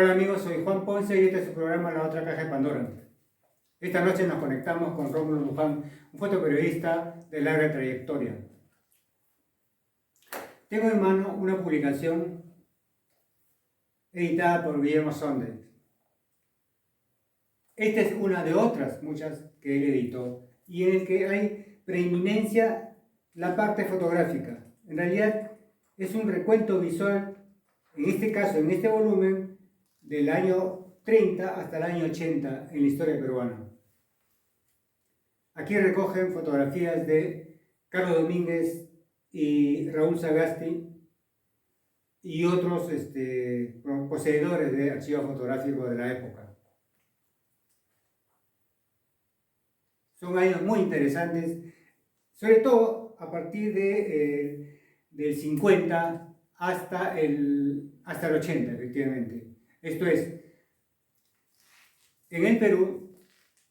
Hola amigos, soy Juan Ponce y este es su programa La Otra Caja de Pandora. Esta noche nos conectamos con Rómulo Luján, un fotoperiodista de larga trayectoria. Tengo en mano una publicación editada por Guillermo Sonde. Esta es una de otras muchas que él editó y en el que hay preeminencia la parte fotográfica. En realidad es un recuento visual, en este caso, en este volumen, del año 30 hasta el año 80 en la historia peruana. Aquí recogen fotografías de Carlos Domínguez y Raúl Sagasti y otros poseedores de archivos fotográficos de la época. Son años muy interesantes, sobre todo a partir del 50 hasta el 80, efectivamente. Esto es, en el Perú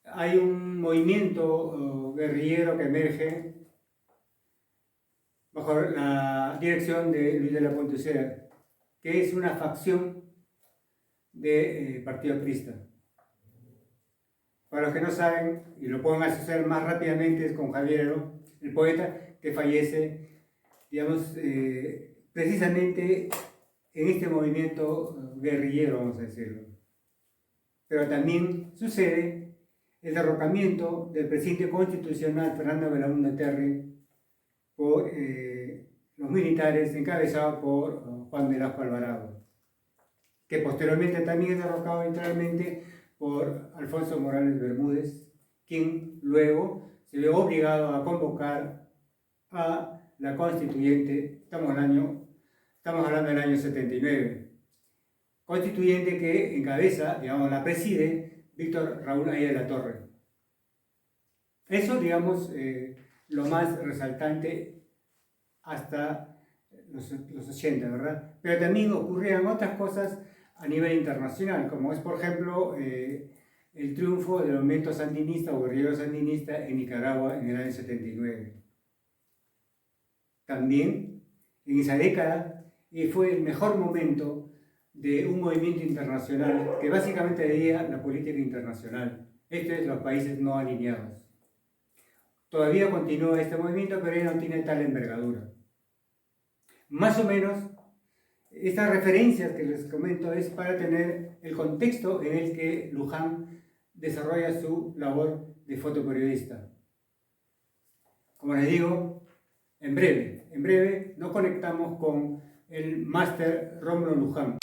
hay un movimiento guerrillero que emerge bajo la dirección de Luis de la Puente Uceda, que es una facción del Partido Aprista. Para los que no saben, y lo pueden asociar más rápidamente, es con Javier Heró, el poeta que fallece, digamos, precisamente en este movimiento guerrillero, vamos a decirlo. Pero también sucede el derrocamiento del presidente constitucional Fernando Belaúnde Terry por los militares encabezados por Juan Velasco Alvarado, que posteriormente también es derrocado literalmente por Alfonso Morales Bermúdez, quien luego se ve obligado a convocar a la constituyente, estamos hablando del año 79, constituyente que encabeza, digamos, la preside Víctor Raúl Aya de la Torre. Eso, digamos, lo más resaltante hasta los 80, ¿verdad? Pero también ocurrían otras cosas a nivel internacional, como es, por ejemplo, el triunfo del movimiento sandinista o guerrillero sandinista en Nicaragua en el año 79. También, en esa década, fue el mejor momento de un movimiento internacional que básicamente veía la política internacional, esto es, los países no alineados. Todavía continúa este movimiento, pero ya no tiene tal envergadura. Más o menos, estas referencias que les comento es para tener el contexto en el que Luján desarrolla su labor de fotoperiodista. Como les digo, en breve nos conectamos con el máster Rómulo Luján.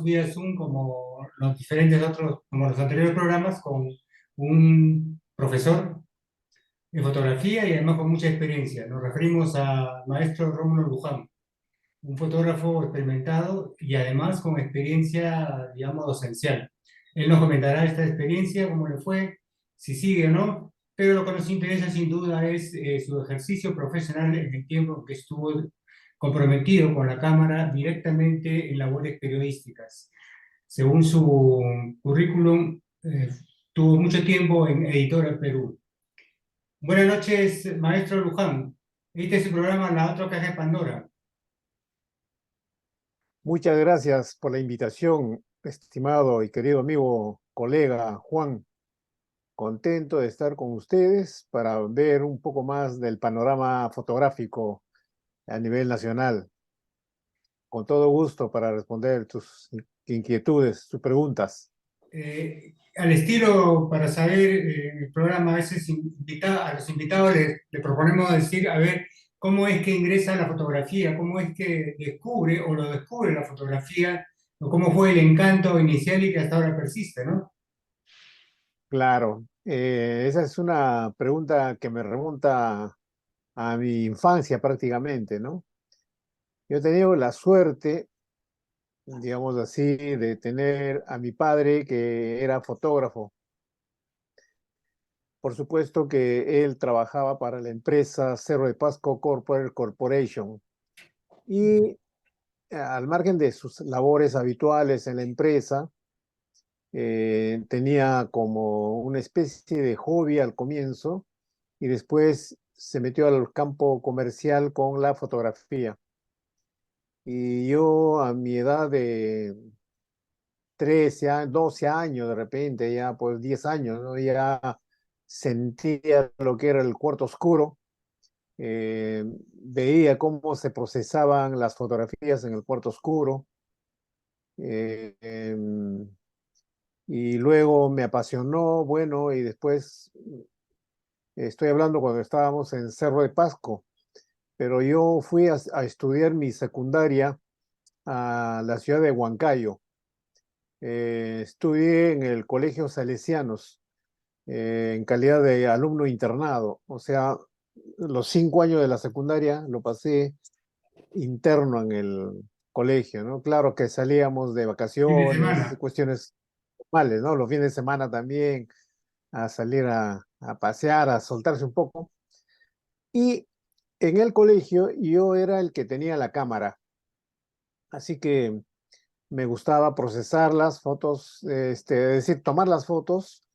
Vía Zoom como los diferentes otros, como los anteriores programas, con un profesor en fotografía y además con mucha experiencia. Nos referimos al maestro Rómulo Luján, un fotógrafo experimentado y además con experiencia, digamos, docencial. Él nos comentará esta experiencia, cómo le fue, si sigue o no, pero lo que nos interesa sin duda es su ejercicio profesional en el tiempo en que estuvo comprometido con la cámara directamente en labores periodísticas. Según su currículum, tuvo mucho tiempo en Editora Perú. Buenas noches, maestro Luján. Este es su programa La Otra Caja de Pandora. Muchas gracias por la invitación, estimado y querido amigo, colega Juan. Contento de estar con ustedes para ver un poco más del panorama fotográfico a nivel nacional. Con todo gusto para responder tus inquietudes, tus preguntas. Al estilo, para saber, el programa a veces a los invitados le proponemos decir, a ver, cómo es que ingresa a la fotografía, cómo es que descubre o lo descubre la fotografía, o cómo fue el encanto inicial y que hasta ahora persiste, ¿no? Claro, esa es una pregunta que me remonta a mi infancia prácticamente, ¿no? Yo he tenido la suerte, digamos así, de tener a mi padre que era fotógrafo. por supuesto que él trabajaba para la empresa Cerro de Pasco Corporate Corporation y al margen de sus labores habituales en la empresa, tenía como una especie de hobby al comienzo y después se metió al campo comercial con la fotografía. Y yo a mi edad de 12 años, de repente, ya pues 10 años, ¿no? Ya sentía lo que era el cuarto oscuro, veía cómo se procesaban las fotografías en el cuarto oscuro, eh, em, y luego me apasionó, bueno, y después estoy hablando cuando estábamos en Cerro de Pasco, pero yo fui a estudiar mi secundaria a la ciudad de Huancayo. Estudié en el Colegio Salesianos en calidad de alumno internado, o sea, los 5 años de la secundaria lo pasé interno en el colegio, ¿no? Claro que salíamos de Fin de vacaciones, semana. cuestiones normales, ¿no? Los fines de semana también, a salir a pasear, a soltarse un poco. Y en el colegio yo era el que tenía la cámara, así que me gustaba procesar las fotos, es decir, tomar las fotos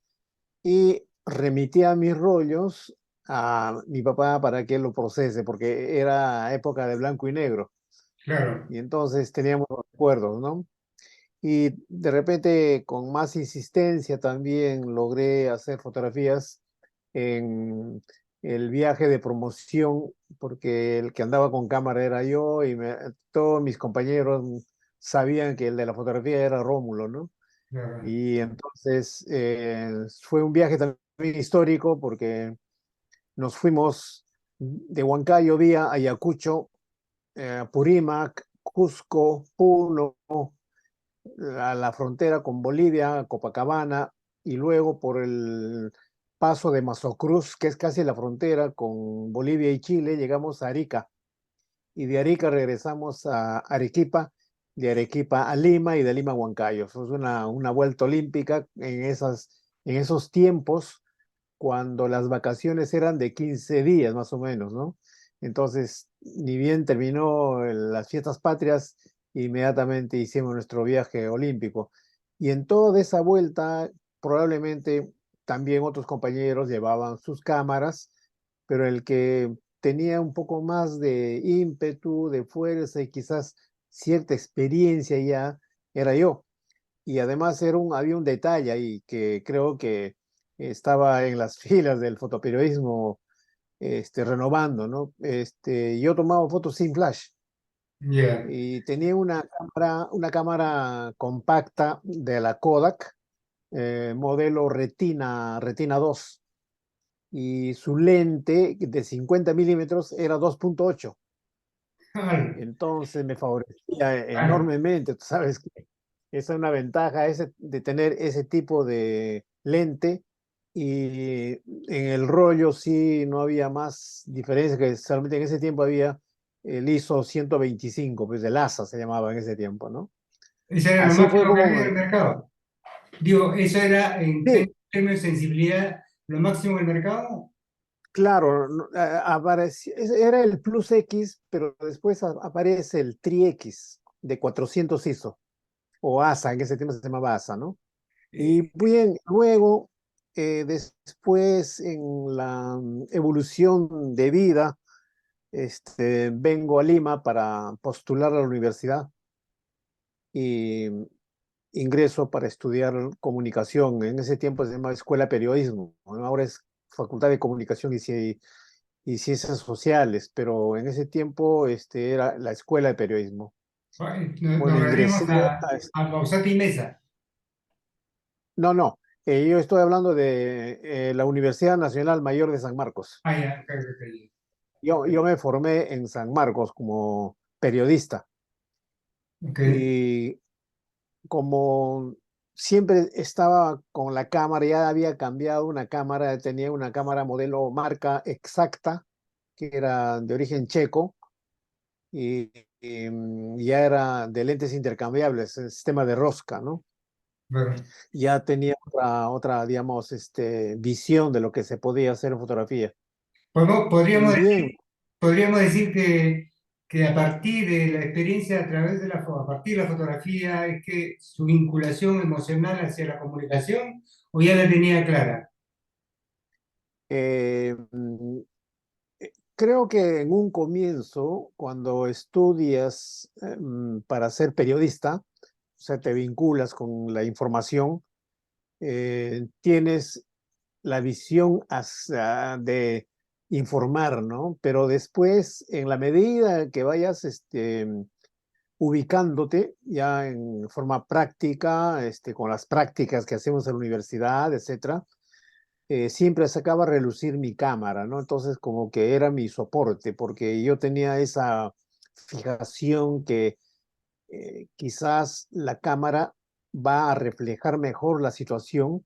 y remitía mis rollos a mi papá para que él lo procese, porque era época de blanco y negro. Claro. Y entonces teníamos recuerdos, ¿no? Y de repente, con más insistencia, también logré hacer fotografías en el viaje de promoción, porque el que andaba con cámara era yo y todos mis compañeros sabían que el de la fotografía era Rómulo, ¿no? Claro. Y entonces fue un viaje también histórico porque nos fuimos de Huancayo vía Ayacucho, Purímac, Cusco, Puno, a la frontera con Bolivia, Copacabana, y luego por el paso de Mazocruz, que es casi la frontera con Bolivia y Chile, llegamos a Arica. Y de Arica regresamos a Arequipa, de Arequipa a Lima y de Lima a Huancayo. Fue una vuelta olímpica en esos tiempos cuando las vacaciones eran de 15 días más o menos, ¿no? Entonces, ni bien terminó las fiestas patrias, inmediatamente hicimos nuestro viaje olímpico. Y en toda esa vuelta, probablemente también otros compañeros llevaban sus cámaras, pero el que tenía un poco más de ímpetu, de fuerza y quizás cierta experiencia ya era yo. Y además había un detalle ahí que creo que estaba en las filas del fotoperiodismo renovando, ¿no? Yo tomaba fotos sin flash Ya. y tenía una cámara compacta de la Kodak, modelo Retina 2, y su lente de 50 milímetros era 2.8. Claro. Entonces me favorecía Claro. enormemente. Tú sabes que esa es una ventaja de tener ese tipo de lente, y en el rollo sí no había más diferencia, que solamente en ese tiempo había el ISO 125, pues el ASA se llamaba en ese tiempo, ¿no? Eso era lo Así fue máximo que como había en el mercado. Digo, eso era en sí, términos de sensibilidad lo máximo del mercado. claro, era el Plus X, pero después aparece el Tri X de 400 ISO, o ASA, en ese tiempo se llamaba ASA, ¿no? Y Eh, bien, luego, después en la evolución de vida, vengo a Lima para postular a la universidad y ingreso para estudiar comunicación. En ese tiempo se llamaba Escuela de Periodismo, ¿no? Ahora es Facultad de Comunicación y Ciencias Sociales, pero en ese tiempo era la Escuela de Periodismo. Bueno, nos ingresé referimos a... a Bausati y Mesa. No, no, yo estoy hablando de la Universidad Nacional Mayor de San Marcos. Ah, ya, ok, ok, Yo me formé en San Marcos como periodista ok. y como siempre estaba con la cámara, ya había cambiado una cámara, tenía una cámara modelo marca Exacta, que era de origen checo y ya era de lentes intercambiables, el sistema de rosca, ¿no? Claro. ya tenía digamos, visión de lo que se podía hacer en fotografía. Podemos, Y bien, podríamos decir que a partir de la experiencia a través de a partir de la fotografía es que su vinculación emocional hacia la comunicación o ya la tenía clara. eh, creo que en un comienzo, cuando estudias para ser periodista, o sea, te vinculas con la información, tienes la visión de informar, ¿no? Pero después, en la medida que vayas ubicándote ya en forma práctica, con las prácticas que hacemos en la universidad, etcétera, siempre sacaba a relucir mi cámara, ¿no? Entonces, como que era mi soporte, porque yo tenía esa fijación que quizás la cámara va a reflejar mejor la situación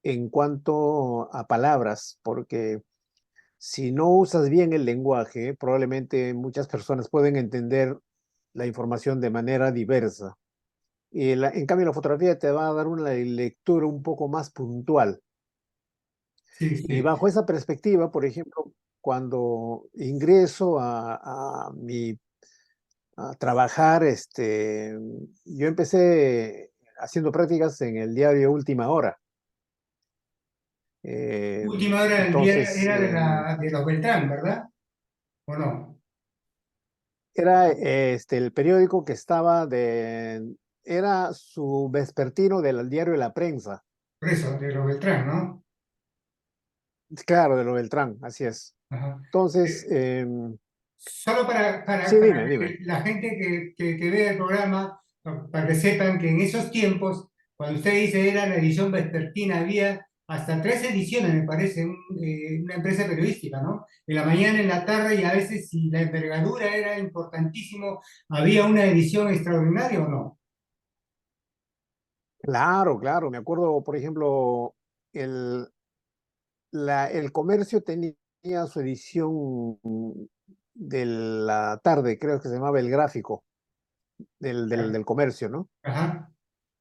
en cuanto a palabras, porque si no usas bien el lenguaje, probablemente muchas personas pueden entender la información de manera diversa. En cambio, la fotografía te va a dar una lectura un poco más puntual. Sí, Y sí. bajo esa perspectiva, por ejemplo, cuando ingreso a trabajar, yo empecé haciendo prácticas en el diario Última Hora. Eh, Última hora del día entonces, era de los Beltrán, ¿verdad? ¿O no? era el periódico que era su vespertino del diario La Prensa, Por eso, de los Beltrán, ¿no? claro, de lo Beltrán, así es. Ajá. Entonces, Eh, Solo sí, para dime, dime. que la gente que ve el programa, para que sepan que en esos tiempos, cuando usted dice era la edición vespertina, había hasta 3 ediciones, me parece, una empresa periodística, ¿no? En la mañana, en la tarde y a veces, si la envergadura era importantísimo, había una edición extraordinaria o no. Claro, claro, me acuerdo, por ejemplo, el, el comercio tenía su edición de la tarde, creo que se llamaba El Gráfico del comercio, ¿no? Ajá,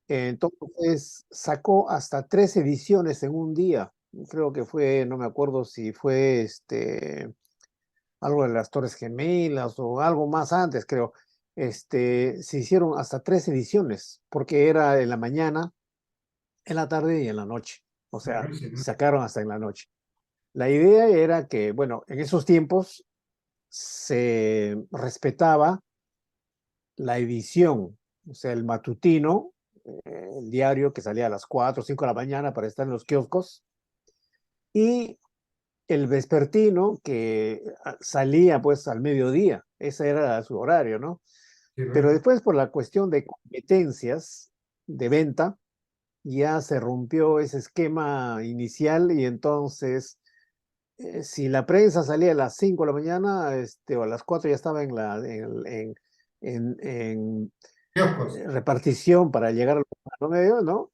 Entonces sacó hasta 3 ediciones en un día. Creo que fue, no me acuerdo si fue algo de las Torres Gemelas o algo más antes, creo. Se hicieron hasta 3 ediciones, porque era en la mañana, en la tarde y en la noche. O me sea, parece, ¿no? sacaron hasta en la noche. La idea era que, bueno, en esos tiempos se respetaba la edición, o sea, el matutino, el diario que salía a las 4 o 5 de la mañana para estar en los kioscos, y el vespertino que salía pues al mediodía, ese era su horario, ¿no? Sí, Pero ¿verdad? después por la cuestión de competencias de venta, ya se rompió ese esquema inicial y entonces si la prensa salía a las 5 de la mañana, o a las 4 ya estaba en Kioscos. repartición para llegar a los medios, ¿no?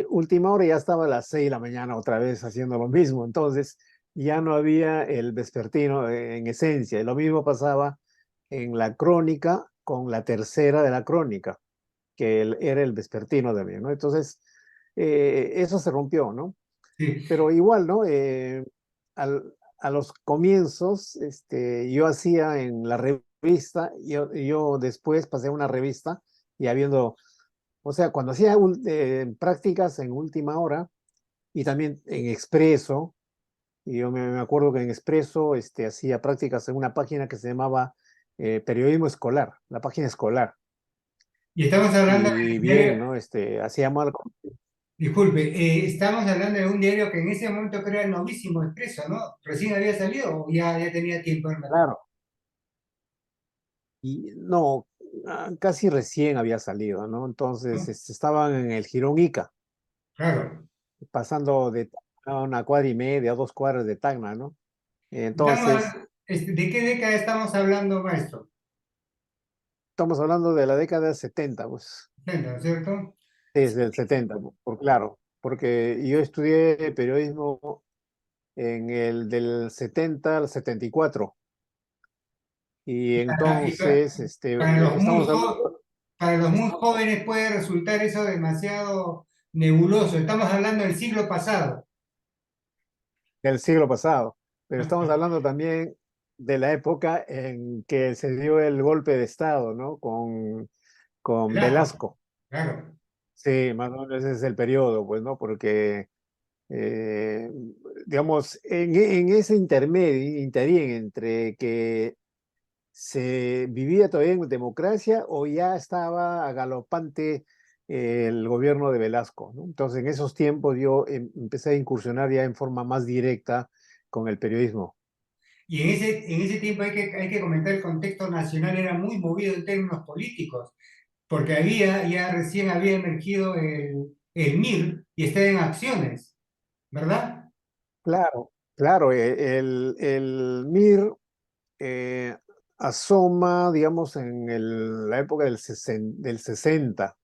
Última hora ya estaba a las 6 de la mañana otra vez haciendo lo mismo, entonces ya no había el vespertino en esencia, y lo mismo pasaba en la crónica con la tercera de la crónica, que era el vespertino también, ¿no? Entonces, eso se rompió, ¿no? Sí. Pero igual, ¿no? A los comienzos, yo hacía en la revista, yo después pasé a una revista y habiendo, o sea, cuando hacía prácticas en última hora y también en Expreso, y yo me acuerdo que en Expreso hacía prácticas en una página que se llamaba Periodismo Escolar, la página escolar. Y estamos hablando Y del bien, diario. ¿no? Hacíamos algo. Disculpe, estamos hablando de un diario que en ese momento creo era el novísimo Expreso, ¿no? ¿Recién había salido o ya tenía tiempo en el mercado? Claro. Y no, casi recién había salido, ¿no? Entonces, ¿No? estaban en el Jirón Ica, Claro. pasando de Tacna a una cuadra y media, 2 cuadras de Tacna, ¿no? Entonces, ¿De qué década estamos hablando, maestro? estamos hablando de la década del 70, pues, 70, ¿no es cierto? desde el 70, por claro, porque yo estudié periodismo en el del 70 al 74, y Y entonces, para los muy estamos hablando, para los muy Estamos jóvenes puede resultar eso demasiado nebuloso. Estamos hablando del siglo pasado. del siglo pasado, pero estamos Ajá. hablando también de la época en que se dio el golpe de Estado, ¿no? Con Velasco, Velasco. claro. Sí, más o menos ese es el periodo, pues, ¿no? Porque, eh, digamos, en ese intermedio, interín entre que se vivía todavía en democracia o ya estaba galopante el gobierno de Velasco, ¿no? Entonces, en esos tiempos yo empecé a incursionar ya en forma más directa con el periodismo. Y en ese tiempo hay que comentar el contexto nacional era muy movido en términos políticos, porque ya recién había emergido el MIR y estaba en acciones, ¿verdad? Claro, claro, el MIR eh, asoma, digamos, en la época del 60.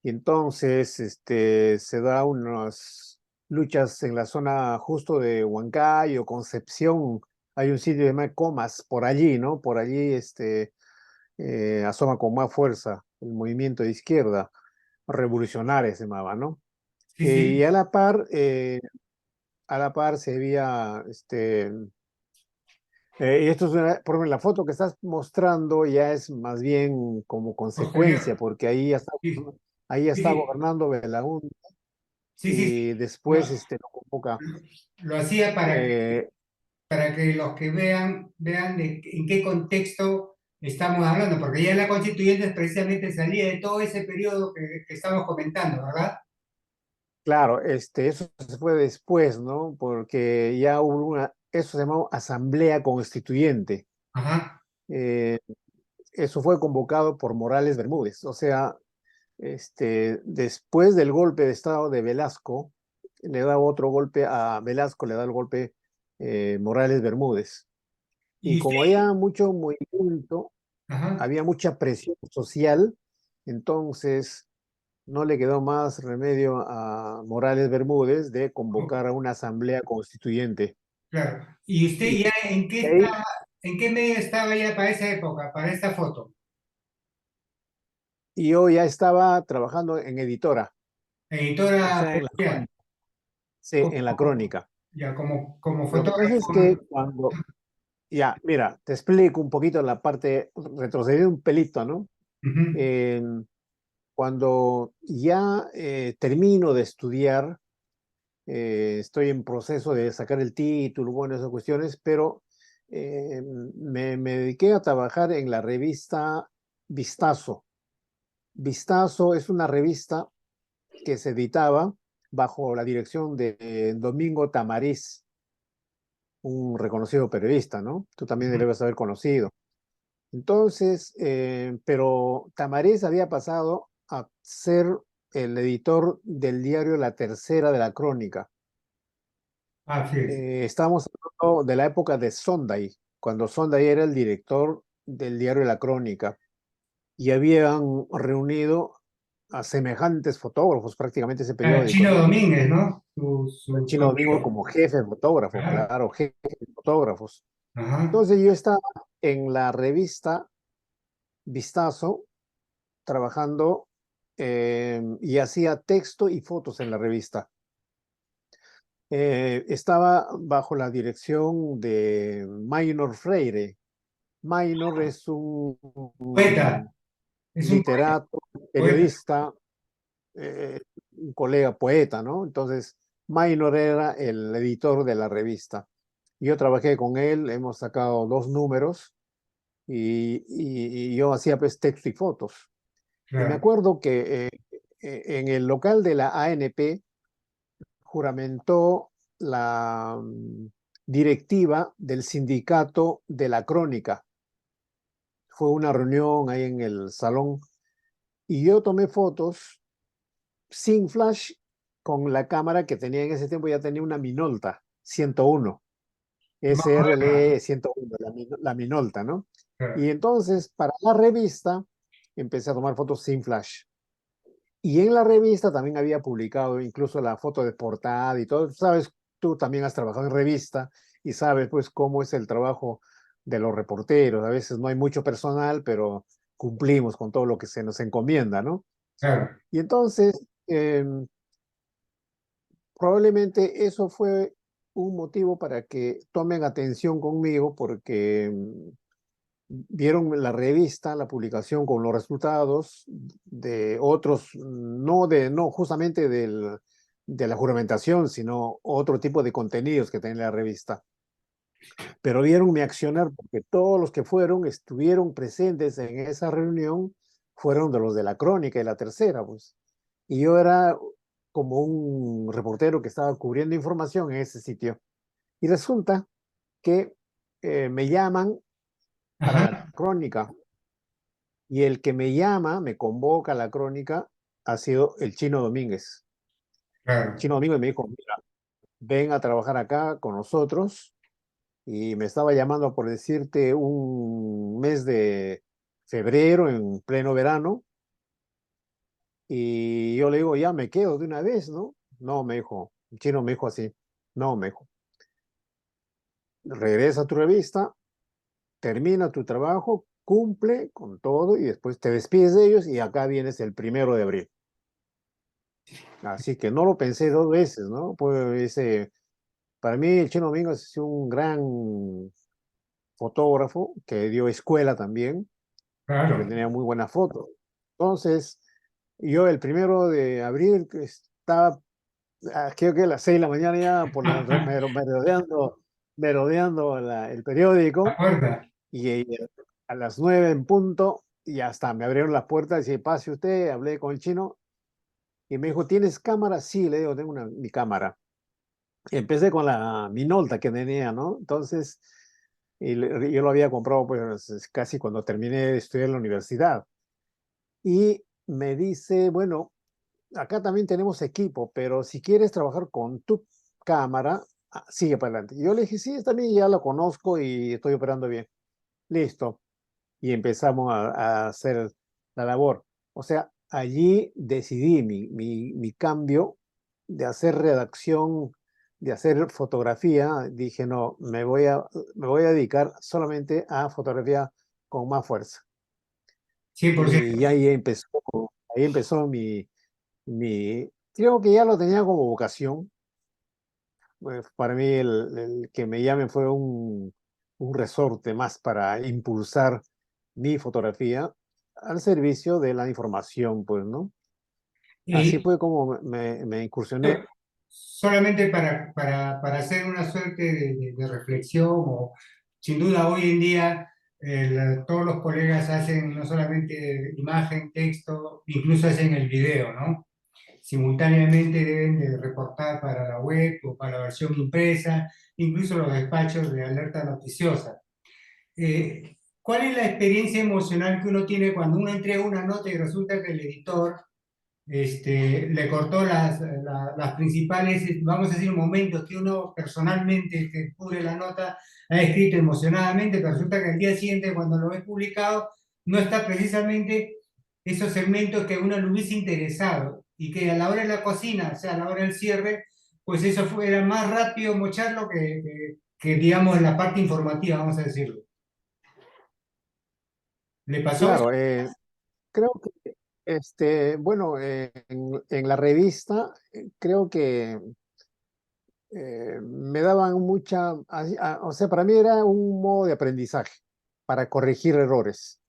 Y entonces se da unas luchas en la zona justo de Huancayo, Concepción. Hay un sitio llamado Comas, por allí, ¿no? Por allí asoma con más fuerza el movimiento de izquierda, revolucionaria se llamaba, ¿no? Sí, Y sí, a la par se veía, y esto es por ejemplo, la foto que estás mostrando ya es más bien como consecuencia, posterior. porque Sí, ahí ya sí, está sí, gobernando Belaún sí, sí, y sí. Lo, después lo convoca. lo hacía Eh, para que los que vean en qué contexto estamos hablando, porque ya la constituyente precisamente salía de todo ese periodo que estamos comentando, ¿verdad? claro, eso se fue después, ¿no? Porque ya hubo eso se llamó Asamblea Constituyente. Ajá. Eh, Eso fue convocado por Morales Bermúdez. O sea, después del golpe de Estado de Velasco, le da otro golpe a Velasco, le da el golpe Morales Bermúdez. Y Y usted, como había mucho movimiento, ajá. había mucha presión social, entonces no le quedó más remedio a Morales Bermúdez de convocar a una asamblea constituyente. Claro. ¿Y usted Y ya ahí, en qué medio estaba ya para esa época, para esta foto? y yo ya estaba trabajando en editora, o Editora sea, en la ya, crónica. Sí, en la como, crónica. ya como Lo que pasa fotógrafo. es que ya, mira, te explico un poquito la parte, retrocedí un pelito, ¿no? Ujú. Eh, Cuando ya termino de estudiar, estoy en proceso de sacar el título, bueno, esas cuestiones, pero me dediqué a trabajar en la revista Vistazo. Vistazo es una revista que se editaba bajo la dirección de Domingo Tamariz, un reconocido periodista, ¿no? Tú también Ujú. debes haber conocido. Entonces, pero Tamariz había pasado a ser el editor del diario La Tercera de la Crónica. Así es. Estamos hablando de la época de Sonday, cuando Sonday era el director del diario La Crónica y habían reunido a semejantes fotógrafos prácticamente ese Ah, periódico, Chino ¿no? Domínguez, ¿no? El Su Chino Domingo amigo. como jefe de fotógrafo, Claro. claro, jefe de fotógrafos. Ajá. Entonces yo estaba en la revista Vistazo trabajando y hacía texto y fotos en la revista. Estaba bajo la dirección de Maynor Freire. Maynor es Poeta. un Es un literato, poeta. periodista, un colega poeta, ¿no? Entonces, Maynor era el editor de la revista. Yo trabajé con él, hemos sacado 2 números y yo hacía pues texto y fotos. Y me Claro. acuerdo que en el local de la ANP juramentó la directiva del sindicato de la crónica. Fue una reunión ahí en el salón y yo tomé fotos sin flash con la cámara que tenía en ese tiempo, ya tenía una Minolta 101, Más moderna. SRL 101, la Minolta, ¿no? Claro. Y entonces para la revista empecé a tomar fotos sin flash. Y en la revista también había publicado incluso la foto de portada y todo. Sabes, tú también has trabajado en revista y sabes pues cómo es el trabajo de los reporteros. A veces no hay mucho personal, pero cumplimos con todo lo que se nos encomienda, ¿no? Claro, Y entonces, probablemente eso fue un motivo para que tomen atención conmigo porque vieron la revista, la publicación con los resultados de otros, no justamente de la juramentación, sino otro tipo de contenidos que tenía la revista. Pero vieron mi accionar porque todos los que fueron, estuvieron presentes en esa reunión, fueron de los de la Crónica y la Tercera, pues. Y yo era como un reportero que estaba cubriendo información en ese sitio. Y resulta que me llaman para la ajá, Crónica. Y el que me llama, me convoca a la Crónica, ha sido el Chino Domínguez. claro, Chino Domínguez me dijo, mira, ven a trabajar acá con nosotros. Y me estaba llamando, por decirte, un mes de febrero, en pleno verano. Y yo le digo, ya me quedo de una vez, ¿no? No, me dijo, el Chino me dijo así, no, me dijo, regresa a tu revista, termina tu trabajo, cumple con todo y después te despides de ellos y acá vienes el 1 de abril. Así que no lo pensé 2 veces, ¿no? Pues para mí el Chino Domingo es un gran fotógrafo que dio escuela también, porque claro. tenía muy buenas fotos. Entonces, yo el 1 de abril que estaba, creo que a las 6 de la mañana ya por merodeando el La periódico puerta, y a las 9 en punto ya está, me abrieron las puertas y dije, pase usted, hablé con el chino y me dijo, ¿tienes cámara? Sí, le digo, tengo mi cámara. Empecé con la Minolta que tenía, ¿no? Entonces, yo lo había comprado pues casi cuando terminé de estudiar en la universidad. Y me dice, bueno, acá también tenemos equipo, pero si quieres trabajar con tu cámara, sigue para adelante. Y yo le dije, sí, está bien, ya lo conozco y estoy operando bien. Listo. Y empezamos a hacer la labor. O sea, allí decidí mi cambio de hacer redacción, de hacer fotografía. Dije, no, me voy a dedicar solamente a fotografía con más fuerza. 100%. Y ahí empezó creo que ya lo tenía como vocación. Para mí el que me llamen fue un resorte más para impulsar mi fotografía al servicio de la información, pues, ¿no? Así Y fue como me incursioné. solamente para hacer una suerte de reflexión, o sin duda hoy en día todos los colegas hacen no solamente imagen, texto, incluso hacen el video, ¿no? Simultáneamente deben de reportar para la web o para la versión impresa, incluso los despachos de alerta noticiosa. ¿Cuál es la experiencia emocional que uno tiene cuando uno entrega una nota y resulta que el editor le cortó las principales, vamos a decir, momentos que uno personalmente que cubre la nota ha escrito emocionadamente, pero resulta que al día siguiente, cuando lo ves publicado, no está precisamente esos segmentos que a uno le hubiese interesado y que a la hora de la cocina, o sea, a la hora del cierre, pues eso era más rápido mocharlo que, digamos, la parte informativa, vamos a decirlo. ¿Le pasó eso? Claro, creo que, bueno, en la revista, creo que me daban o sea, para mí era un modo de aprendizaje para corregir errores.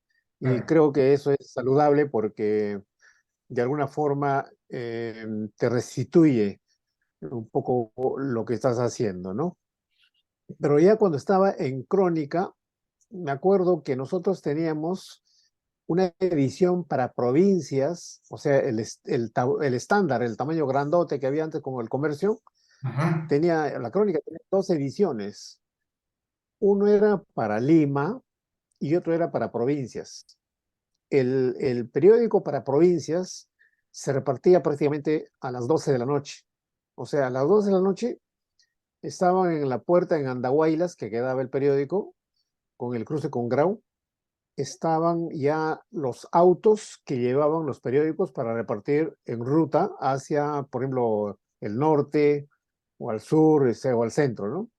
Y Claro. creo que eso es saludable porque de alguna forma te restituye un poco lo que estás haciendo, ¿no? Pero ya cuando estaba en Crónica, me acuerdo que nosotros teníamos una edición para provincias, o sea, el estándar, el tamaño grandote que había antes como el comercio, Ajá, la Crónica tenía 2 ediciones. Uno era para Lima y otro era para provincias. El periódico para provincias se repartía prácticamente a las 12 de la noche. O sea, a las 12 de la noche estaban en la puerta en Andahuaylas, que quedaba el periódico, con el cruce con Grau, estaban ya los autos que llevaban los periódicos para repartir en ruta hacia, por ejemplo, el norte o al sur, o al centro, ¿no?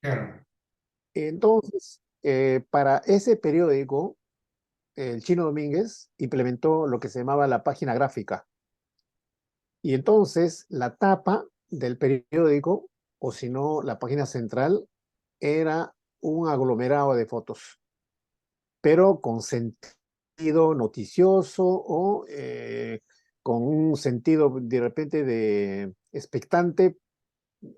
claro. Entonces, para ese periódico, el Chino Domínguez implementó lo que se llamaba la página gráfica. Y entonces la tapa del periódico, o si no, la página central, era un aglomerado de fotos, pero con sentido noticioso o con un sentido de repente de expectante,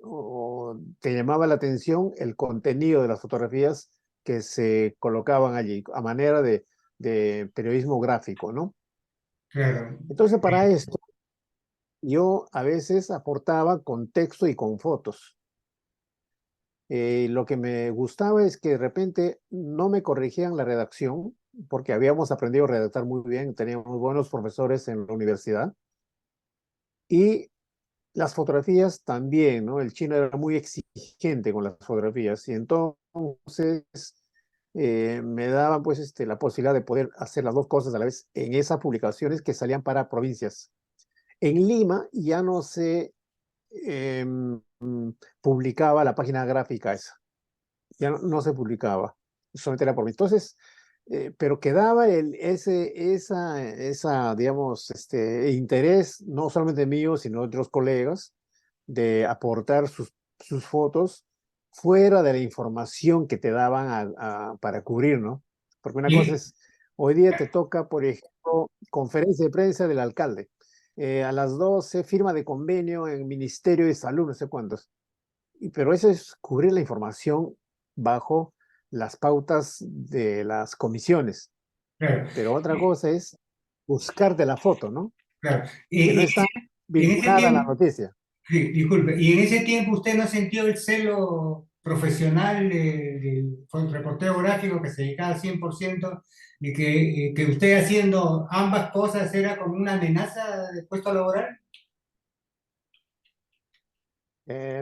o te llamaba la atención el contenido de las fotografías que se colocaban allí, a manera de periodismo gráfico, ¿no? Claro. Entonces, para esto, yo a veces aportaba con texto y con fotos. Lo que me gustaba es que de repente no me corrigían la redacción, porque habíamos aprendido a redactar muy bien, teníamos buenos profesores en la universidad, y las fotografías también, ¿no? El chino era muy exigente con las fotografías, y entonces me daban pues la posibilidad de poder hacer las dos cosas a la vez en esas publicaciones que salían para provincias. En Lima ya no se publicaba la página gráfica esa, ya no se publicaba, solamente era por mí. Entonces, pero quedaba digamos, interés, no solamente mío, sino de otros colegas, de aportar sus fotos fuera de la información que te daban para cubrir, ¿no? Porque una cosa Y, es, hoy día te toca, por ejemplo, conferencia de prensa del alcalde. A las 12, firma de convenio en Ministerio de Salud, no sé cuántos. Pero eso es cubrir la información bajo las pautas de las comisiones. claro, Pero otra cosa es buscarte la foto, ¿no? claro. Que no está En ese vinculada a la tiempo, noticia. sí, disculpe, ¿y en ese tiempo usted no sintió el celo profesional del reportero gráfico que se dedicaba al 100% y que usted haciendo ambas cosas era como una amenaza de puesto laboral?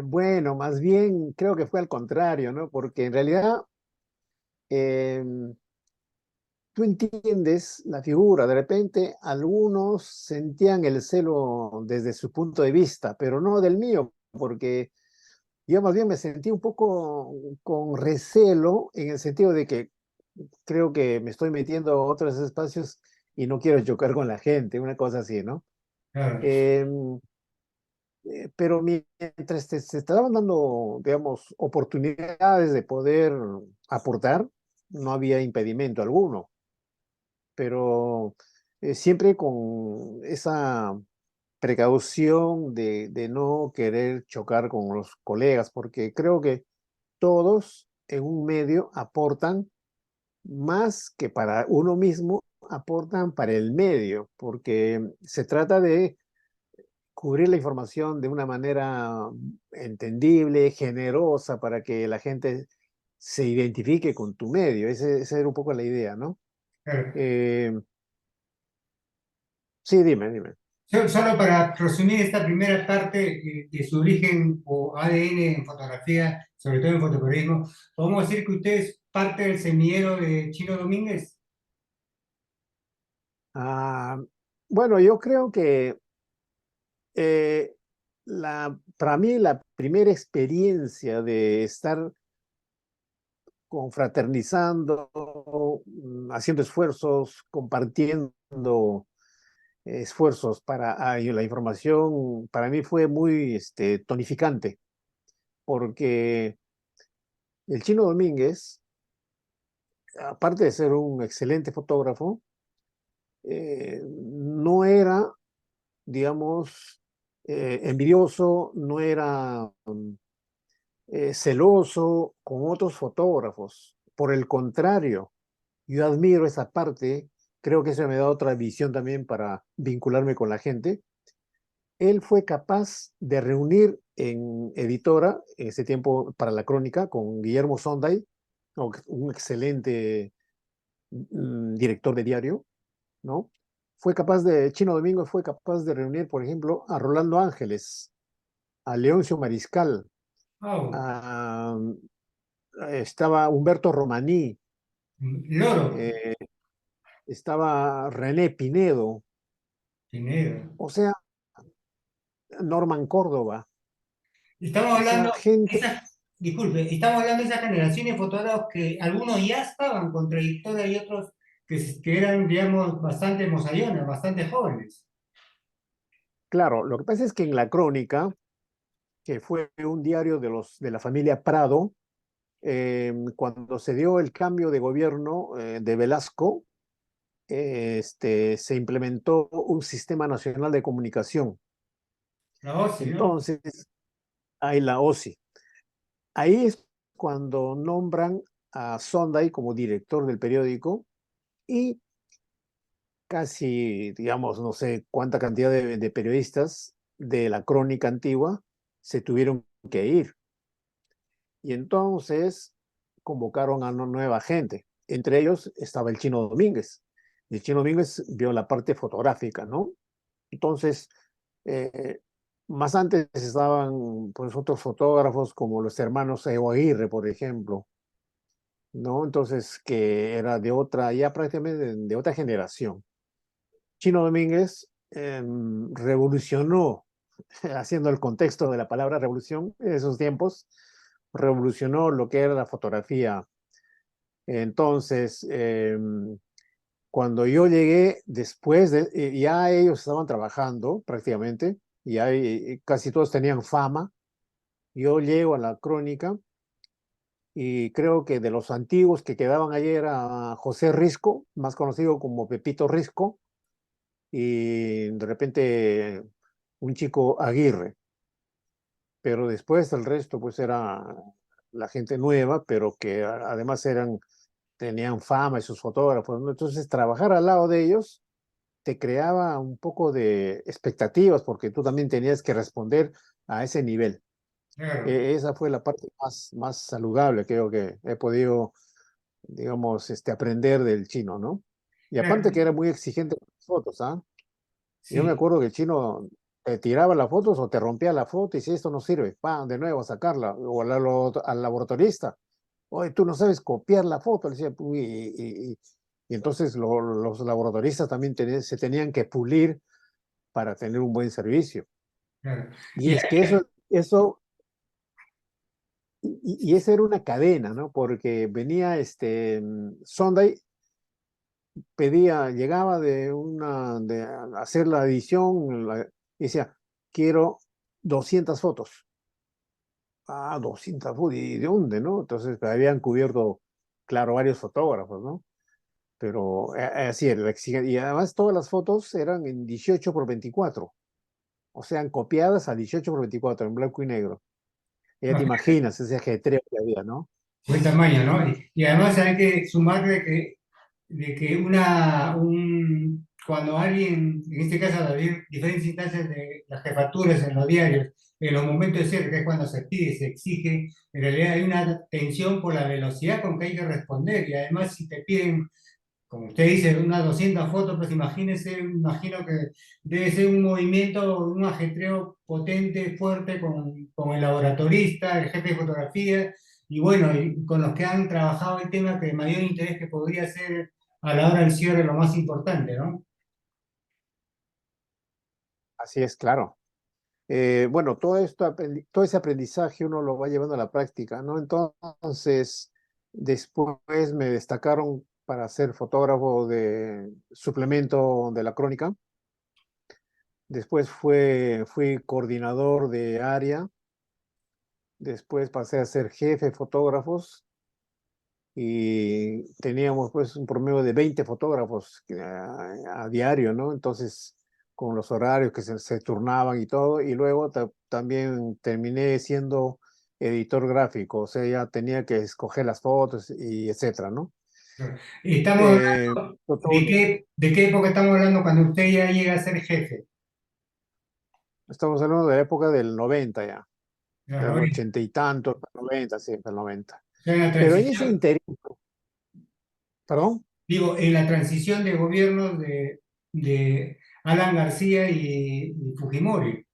Bueno, más bien creo que fue al contrario, ¿no? Porque en realidad tú entiendes la figura, de repente algunos sentían el celo desde su punto de vista, pero no del mío, porque yo más bien me sentí un poco con recelo en el sentido de que creo que me estoy metiendo a otros espacios y no quiero chocar con la gente, una cosa así, ¿no? Claro, Em, pero mientras se estaban dando, digamos, oportunidades de poder aportar, no había impedimento alguno, pero siempre con esa precaución de no querer chocar con los colegas, porque creo que todos en un medio aportan más que para uno mismo, aportan para el medio, porque se trata de cubrir la información de una manera entendible, generosa, para que la gente se identifique con tu medio. Esa era un poco la idea, ¿no? claro. Eh, sí, dime. Solo para resumir esta primera parte de su origen o ADN en fotografía, sobre todo en fotoperiodismo, ¿podemos decir que usted es parte del semillero de Chino Domínguez? Ah, bueno, yo creo que eh, para mí la primera experiencia de estar confraternizando, haciendo esfuerzos, compartiendo esfuerzos para la información, para mí fue muy tonificante, porque el Chino Domínguez, aparte de ser un excelente fotógrafo, no era, digamos, envidioso, no era celoso con otros fotógrafos. Por el contrario, yo admiro esa parte, creo que eso me da otra visión también para vincularme con la gente. Él fue capaz de reunir en editora, en ese tiempo para la crónica, con Guillermo Sonday, un excelente director de diario, ¿no? Chino Domingo fue capaz de reunir, por ejemplo, a Rolando Ángeles, a Leoncio Mariscal, Oh, a, estaba Humberto Romaní, Loro, eh, estaba René Pinedo, Pinedo. o sea, Norman Córdoba, Estamos o sea, hablando, gente. disculpe, estamos hablando de esa generación de fotógrafos que algunos ya estaban con trayectoria y otros que eran, digamos, bastante mozallones, bastante jóvenes. Claro, lo que pasa es que en la crónica, que fue un diario de la familia Prado, cuando se dio el cambio de gobierno de Velasco, se implementó un sistema nacional de comunicación. La OSI, ¿no? Entonces, hay la OSI. Ahí es cuando nombran a Sonday como director del periódico y casi, digamos, no sé cuánta cantidad de periodistas de la crónica antigua se tuvieron que ir. Y entonces convocaron a una nueva gente. Entre ellos estaba el Chino Domínguez. El Chino Domínguez vio la parte fotográfica, ¿no? Entonces, eh, más antes estaban pues otros fotógrafos como los hermanos Evo Aguirre, por ejemplo, ¿no? Entonces, que era de otra, ya prácticamente de otra generación. Chino Domínguez revolucionó, haciendo el contexto de la palabra revolución en esos tiempos, revolucionó lo que era la fotografía. Entonces, cuando yo llegué, después de, ya ellos estaban trabajando prácticamente, ya casi todos tenían fama. Yo llego a la crónica y creo que de los antiguos que quedaban ayer era José Risco, más conocido como Pepito Risco, y de repente un chico Aguirre, pero después el resto pues era la gente nueva, pero que además tenían fama y sus fotógrafos, ¿no? Entonces trabajar al lado de ellos te creaba un poco de expectativas porque tú también tenías que responder a ese nivel. Claro, Esa fue la parte más saludable creo que he podido, digamos, aprender del chino, ¿no? Y aparte claro, que era muy exigente con las fotos, ¿ah? Yo me sí, acuerdo que el chino te tiraba las fotos o te rompía la foto y si esto no sirve, ¡pam! De nuevo a sacarla. O al laboratorista. Oye, tú no sabes copiar la foto. Le decía, "Uy", y entonces los laboratoristas también se tenían que pulir para tener un buen servicio. claro. Y Y, es que y esa era una cadena, ¿no? Porque venía Sunday, pedía, llegaba de hacer la edición, y decía, quiero 200 fotos. Ah, 200 fotos, ¿y de dónde, no? Entonces habían cubierto, claro, varios fotógrafos, ¿no? Pero así era, y además todas las fotos eran en 18 por 24, o sea, copiadas a 18 por 24 en blanco y negro. Ya no, te imaginas ese ajetreo que había, ¿no? buen tamaño, ¿no? Y además hay que sumar de que cuando alguien, en este caso al haber diferentes instancias de las jefaturas en los diarios, en los momentos de cierre, que es cuando se pide, se exige, en realidad hay una tensión por la velocidad con que hay que responder. Y además si te piden, como usted dice, unas 200 fotos, pues imagínese, imagino que debe ser un movimiento, un ajetreo potente, fuerte con el laboratorista, el jefe de fotografía, y bueno, y con los que han trabajado el tema que de mayor interés que podría ser a la hora del cierre lo más importante, ¿no? Así es, claro. Bueno, todo esto, todo ese aprendizaje uno lo va llevando a la práctica, ¿no? Entonces, después me destacaron para ser fotógrafo de suplemento de la crónica. Después fui coordinador de área. Después pasé a ser jefe de fotógrafos y teníamos pues un promedio de 20 fotógrafos a diario, ¿no? Entonces, con los horarios que se turnaban y todo, y luego también terminé siendo editor gráfico, o sea, ya tenía que escoger las fotos y etcétera, ¿no? Estamos Eh, de qué época estamos hablando cuando usted ya llega a ser jefe? Estamos hablando de la época del 90 ya, De los del 90. 80 y tanto, 90, sí, del 90. O sea, en la Pero en ese transición, interín, perdón. digo, en la transición de gobiernos de Alan García y Fujimori.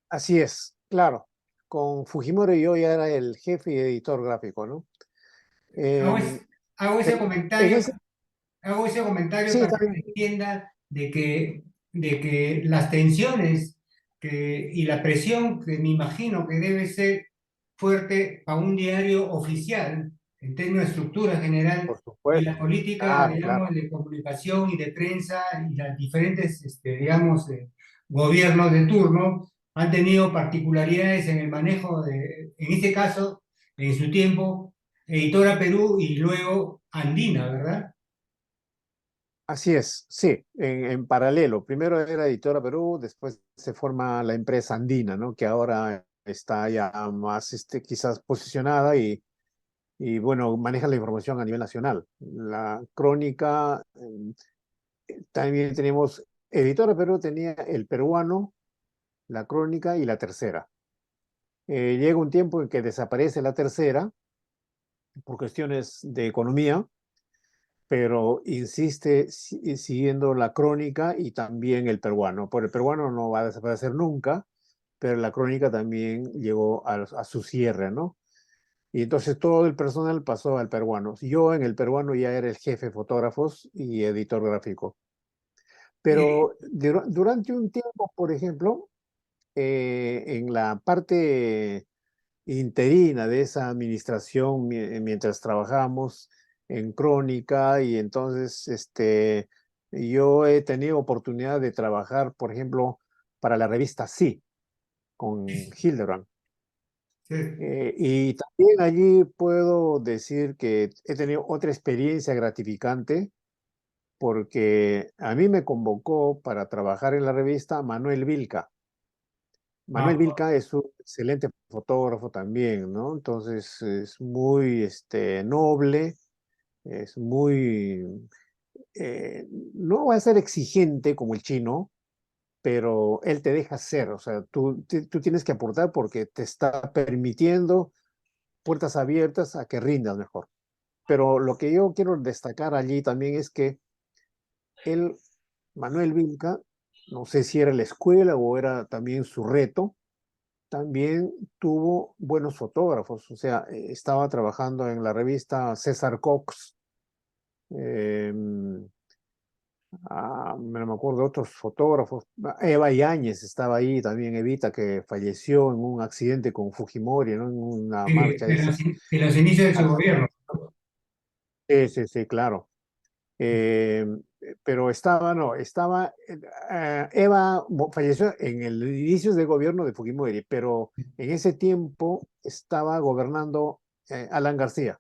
Así es, claro. Con Fujimori yo ya era el jefe y editor gráfico, ¿no? Hago, Em, hago ese en comentario, ese, hago ese comentario sí, para está que se bien. entienda de que las tensiones y la presión que me imagino que debe ser fuerte a un diario oficial, en términos de estructura general por de la supuesto. política, Claro, digamos, claro. de comunicación y de prensa y las diferentes, digamos, gobiernos de turno han tenido particularidades en el manejo de, en este caso, en su tiempo, Editora Perú y luego Andina, ¿verdad? Así es, sí, en paralelo. Primero era Editora Perú, después se forma la empresa Andina, ¿no? Que ahora está ya más quizás posicionada y bueno, maneja la información a nivel nacional. La crónica, también tenemos, Editora Perú tenía El Peruano, La Crónica y La Tercera. Llega un tiempo en que desaparece La Tercera por cuestiones de economía, pero insiste siguiendo La Crónica y también El Peruano. Por El Peruano no va a desaparecer nunca, pero La Crónica también llegó a su cierre, ¿no? Y entonces todo el personal pasó al peruano. Yo en el peruano ya era el jefe de fotógrafos y editor gráfico. Y, Pero durante un tiempo, por ejemplo, en la parte interina de esa administración, mientras trabajábamos en Crónica, y entonces yo he tenido oportunidad de trabajar, por ejemplo, para la revista Sí, con Hildebrand. sí. Y también allí puedo decir que he tenido otra experiencia gratificante porque a mí me convocó para trabajar en la revista Manuel Vilca. Manuel Ah, Vilca es un excelente fotógrafo también, ¿no? Entonces es muy noble, es muy, no va a ser exigente como el chino, pero él te deja ser, o sea, tú tienes que aportar porque te está permitiendo puertas abiertas a que rindas mejor. Pero lo que yo quiero destacar allí también es que él, Manuel Vilca, no sé si era la escuela o era también su reto, también tuvo buenos fotógrafos, o sea, estaba trabajando en la revista César Cox, eh, no me acuerdo de otros fotógrafos, Eva Yáñez estaba ahí también, Evita, que falleció en un accidente con Fujimori, ¿no? En una sí, marcha de esas. en los inicios de su Ah, gobierno. sí, sí, sí, claro. Eh, pero estaba, no, estaba, Eva falleció en el inicios del gobierno de Fujimori, pero en ese tiempo estaba gobernando Alan García.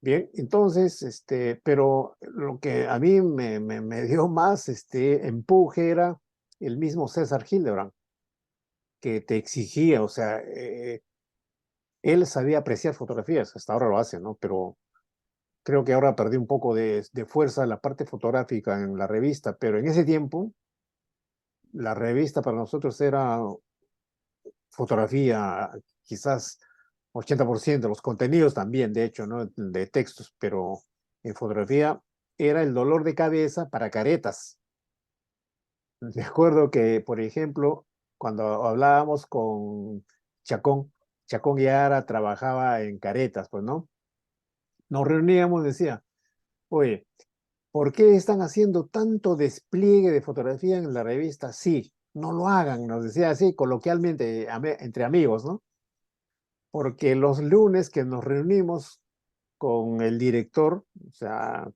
Bien, entonces, pero lo que a mí me dio más empuje era el mismo César Hildebrand, que te exigía, o sea, él sabía apreciar fotografías, hasta ahora lo hace, ¿no? Pero creo que ahora perdí un poco de fuerza la parte fotográfica en la revista, pero en ese tiempo la revista para nosotros era fotografía, quizás 80%, los contenidos también, de hecho, ¿no? De textos, pero en fotografía era el dolor de cabeza para caretas. Me acuerdo que, por ejemplo, cuando hablábamos con Chacón, Chacón Yara trabajaba en caretas, pues, ¿no? Nos reuníamos, decía, oye, ¿por qué están haciendo tanto despliegue de fotografía en la revista? Sí, no lo hagan, nos decía así coloquialmente entre amigos, ¿no? Porque los lunes que nos reunimos con el director, o sea,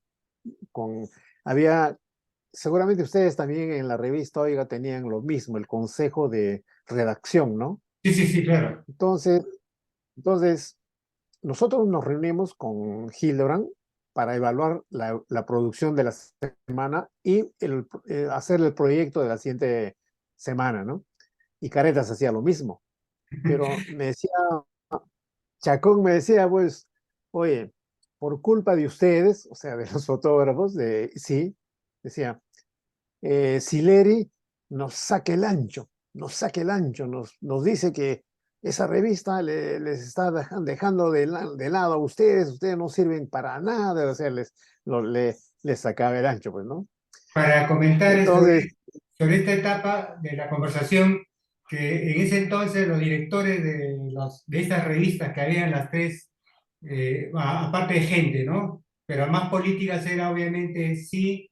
con, había, seguramente ustedes también en la revista, oiga, tenían lo mismo, el consejo de redacción, ¿no? Sí, sí, sí, claro. Entonces, entonces nosotros nos reunimos con Hildebrand para evaluar la producción de la semana y hacer el proyecto de la siguiente semana, ¿no? Y Caretas hacía lo mismo, pero me decía, Chacón me decía, pues, oye, por culpa de ustedes, o sea, de los fotógrafos, sí, decía, Sileri nos saque el ancho, nos dice que esa revista les está dejando de lado a ustedes no sirven para nada, o sea, les sacaba el ancho, pues, ¿no? Para comentar Entonces, sobre esta etapa de la conversación, que en ese entonces los directores de estas revistas que habían las tres, aparte de gente, ¿no? Pero más políticas era obviamente Sí,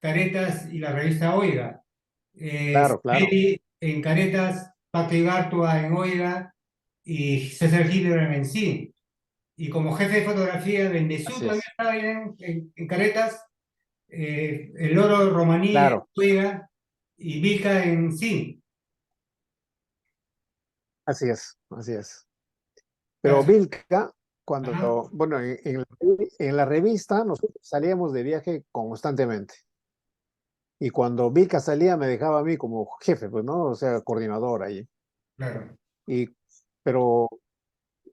Caretas y la revista Oiga. claro, claro, En Caretas, Paco Igartua en Oiga y César Hildebrand en Sí. y como jefe de fotografía, Bendezú Así todavía es. estaba allá en Caretas, el Loro Romaní en Claro, Chuega y Vilca en sí. así es, así es. Pero Claro, Vilca, ajá, cuando, bueno, en la revista nosotros salíamos de viaje constantemente. Y cuando Vilca salía me dejaba a mí como jefe, pues, ¿no? O sea, coordinador ahí. claro, Y, pero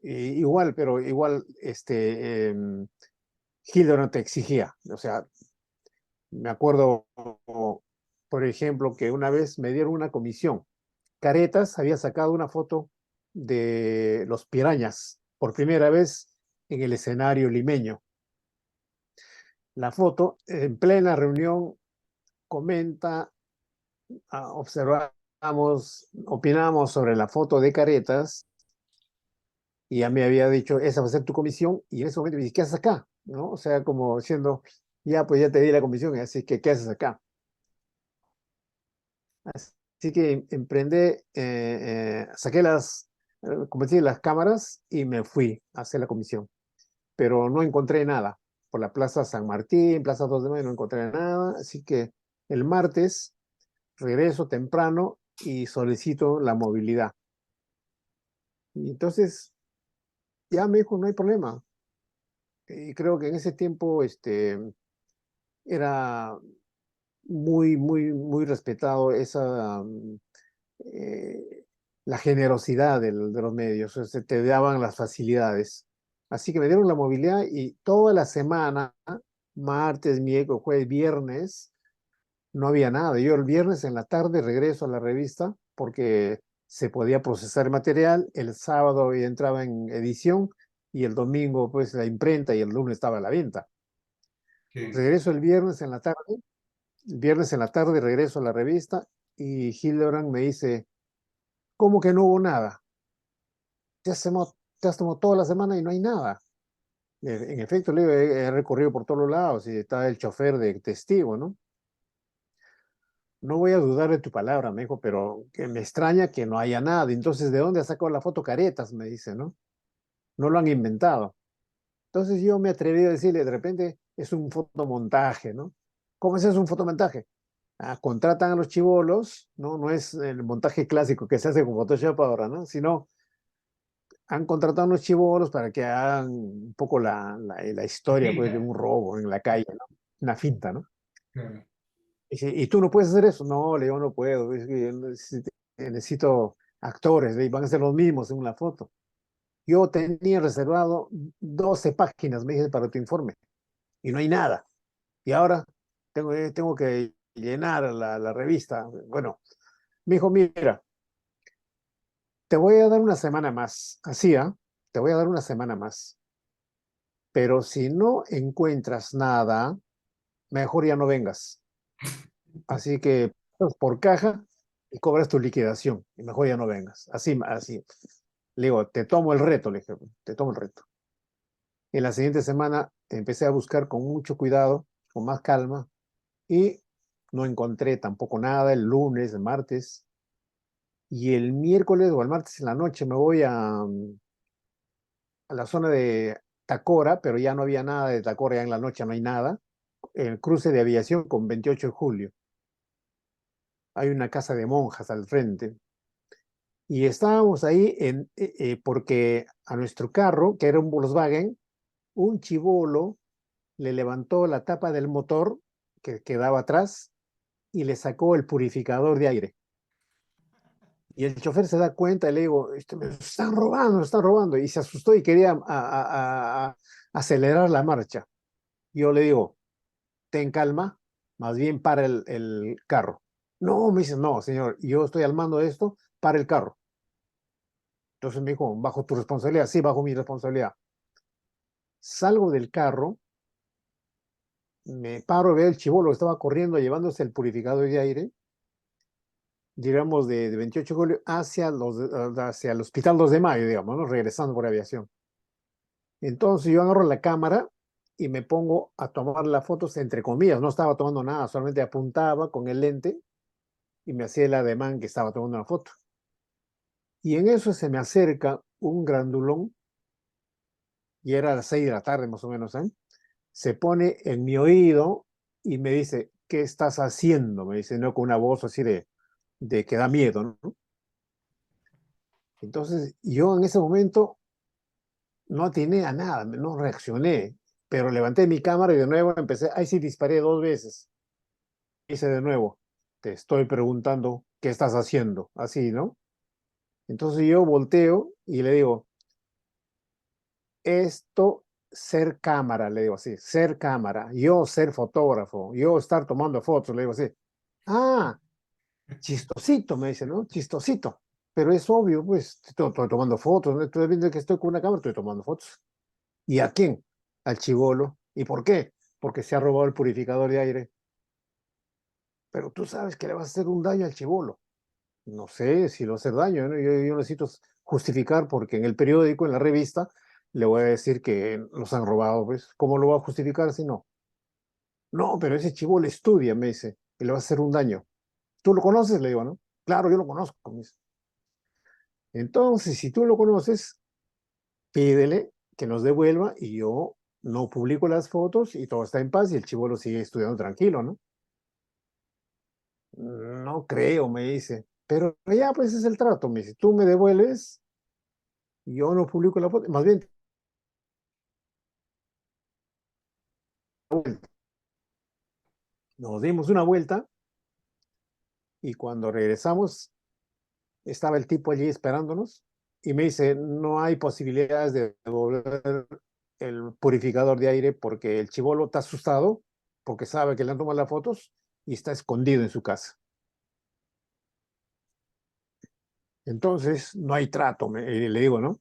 pero igual, Hilder no te exigía. O sea, me acuerdo, por ejemplo, que una vez me dieron una comisión. Caretas había sacado una foto de los Pirañas por primera vez en el escenario limeño. La foto, en plena reunión, comenta, observamos, opinamos sobre la foto de Caretas y ya me había dicho, esa va a ser tu comisión, y en ese momento me dice, ¿qué haces acá? ¿No? O sea, como diciendo, ya, pues ya te di la comisión, así que, ¿qué haces acá? Así que emprendé, saqué como decir, las cámaras y me fui a hacer la comisión, pero no encontré nada. Por la Plaza San Martín, Plaza 2 de Mayo, no encontré nada, así que el martes regreso temprano y solicito la movilidad. Y entonces ya me dijo, no hay problema. Y creo que en ese tiempo era muy respetado eh, la generosidad de los medios, o sea, te daban las facilidades. Así que me dieron la movilidad y toda la semana, martes, miércoles, jueves, viernes, no había nada. Yo el viernes en la tarde regreso a la revista porque se podía procesar material, el sábado ya entraba en edición y el domingo pues la imprenta y el lunes estaba a la venta. sí. Regreso el viernes en la tarde regreso a la revista y Hildebrand me dice, ¿cómo que no hubo nada? Te has tomado toda la semana y no hay nada. En efecto, le digo, he recorrido por todos lados y está el chofer de testigo, ¿no? No voy a dudar de tu palabra, me dijo, pero que me extraña que no haya nada. Entonces, ¿de dónde ha sacado la foto Caretas? Me dice, ¿no? No lo han inventado. Entonces yo me atreví a decirle, de repente es un fotomontaje, ¿no? ¿Cómo es eso un fotomontaje? Contratan a los chivolos, ¿no? No es el montaje clásico que se hace con Photoshop ahora, ¿no? Sino han contratado a unos chivolos para que hagan un poco la historia, pues, de Pinta, un robo en la calle, ¿no? Una finta, ¿no? claro, Y dice, ¿y tú no puedes hacer eso? No, le digo, no puedo, es que yo necesito actores, y van a ser los mismos en una foto. Yo tenía reservado 12 páginas, me dice, para tu informe, y no hay nada. Y ahora tengo que llenar la revista. Bueno, me dijo, mira, te voy a dar una semana más, así, ¿ah? Te voy a dar una semana más, pero si no encuentras nada, mejor ya no vengas. Así que pues, por caja y cobras tu liquidación, y mejor ya no vengas. Así, así. Le digo, te tomo el reto, le dije, te tomo el reto. En la siguiente semana empecé a buscar con mucho cuidado, con más calma, y no encontré tampoco nada el lunes, el martes, y el miércoles o el martes en la noche me voy a la zona de Tacora, pero ya no había nada de Tacora, ya en la noche no hay nada, el cruce de aviación con 28 de julio. Hay una casa de monjas al frente. Y estábamos ahí porque a nuestro carro, que era un Volkswagen, un chivolo le levantó la tapa del motor que quedaba atrás y le sacó el purificador de aire. Y el chofer se da cuenta y le digo, me están robando, me están robando. Y se asustó y quería acelerar la marcha. Yo le digo, ten calma, más bien para el carro. No, me dice, no, señor, yo estoy al mando de esto, para el carro. Entonces me dijo, bajo tu responsabilidad, sí, bajo mi responsabilidad. Salgo del carro, me paro, veo el chibolo que estaba corriendo llevándose el purificador de aire. Llegamos de 28 de julio hacia el Hospital 2 de Mayo, digamos, ¿no? Regresando por aviación. Entonces yo agarro la cámara y me pongo a tomar las fotos entre comillas. No estaba tomando nada, solamente apuntaba con el lente y me hacía el ademán que estaba tomando una foto. Y en eso se me acerca un grandulón y era a las 6 de la tarde más o menos, ¿eh? Se pone en mi oído y me dice, ¿qué estás haciendo? Me dice, no, con una voz así de que da miedo, ¿no? Entonces yo en ese momento no atiné a nada, no reaccioné, pero levanté mi cámara y de nuevo empecé, ahí sí disparé 2 veces. Hice de nuevo, te estoy preguntando qué estás haciendo, así, ¿no? Entonces yo volteo y le digo, esto ser cámara, le digo así, ser cámara, yo ser fotógrafo, yo estar tomando fotos, le digo así. Ah, chistosito, me dice, ¿no? Chistosito. Pero es obvio, pues, estoy tomando fotos, ¿no? Estoy viendo que estoy con una cámara, estoy tomando fotos. ¿Y a quién? Al chivolo. ¿Y por qué? Porque se ha robado el purificador de aire. Pero tú sabes que le vas a hacer un daño al chivolo. No sé si lo va a hacer daño, ¿no? Yo necesito justificar porque en el periódico, en la revista, le voy a decir que los han robado, pues. ¿Cómo lo va a justificar si no? No, pero ese chivolo estudia, me dice, y le va a hacer un daño. ¿Tú lo conoces? Le digo, ¿no? Claro, yo lo conozco, me dice. Entonces, si tú lo conoces, pídele que nos devuelva y yo no publico las fotos y todo está en paz y el chibolo sigue estudiando tranquilo, ¿no? No creo, me dice. Pero ya, pues es el trato, me dice. Tú me devuelves, yo no publico la foto. Más bien, nos dimos una vuelta y cuando regresamos, estaba el tipo allí esperándonos y me dice, no hay posibilidades de devolver el purificador de aire porque el chibolo está asustado porque sabe que le han tomado las fotos y está escondido en su casa. Entonces, no hay trato, le digo, ¿no?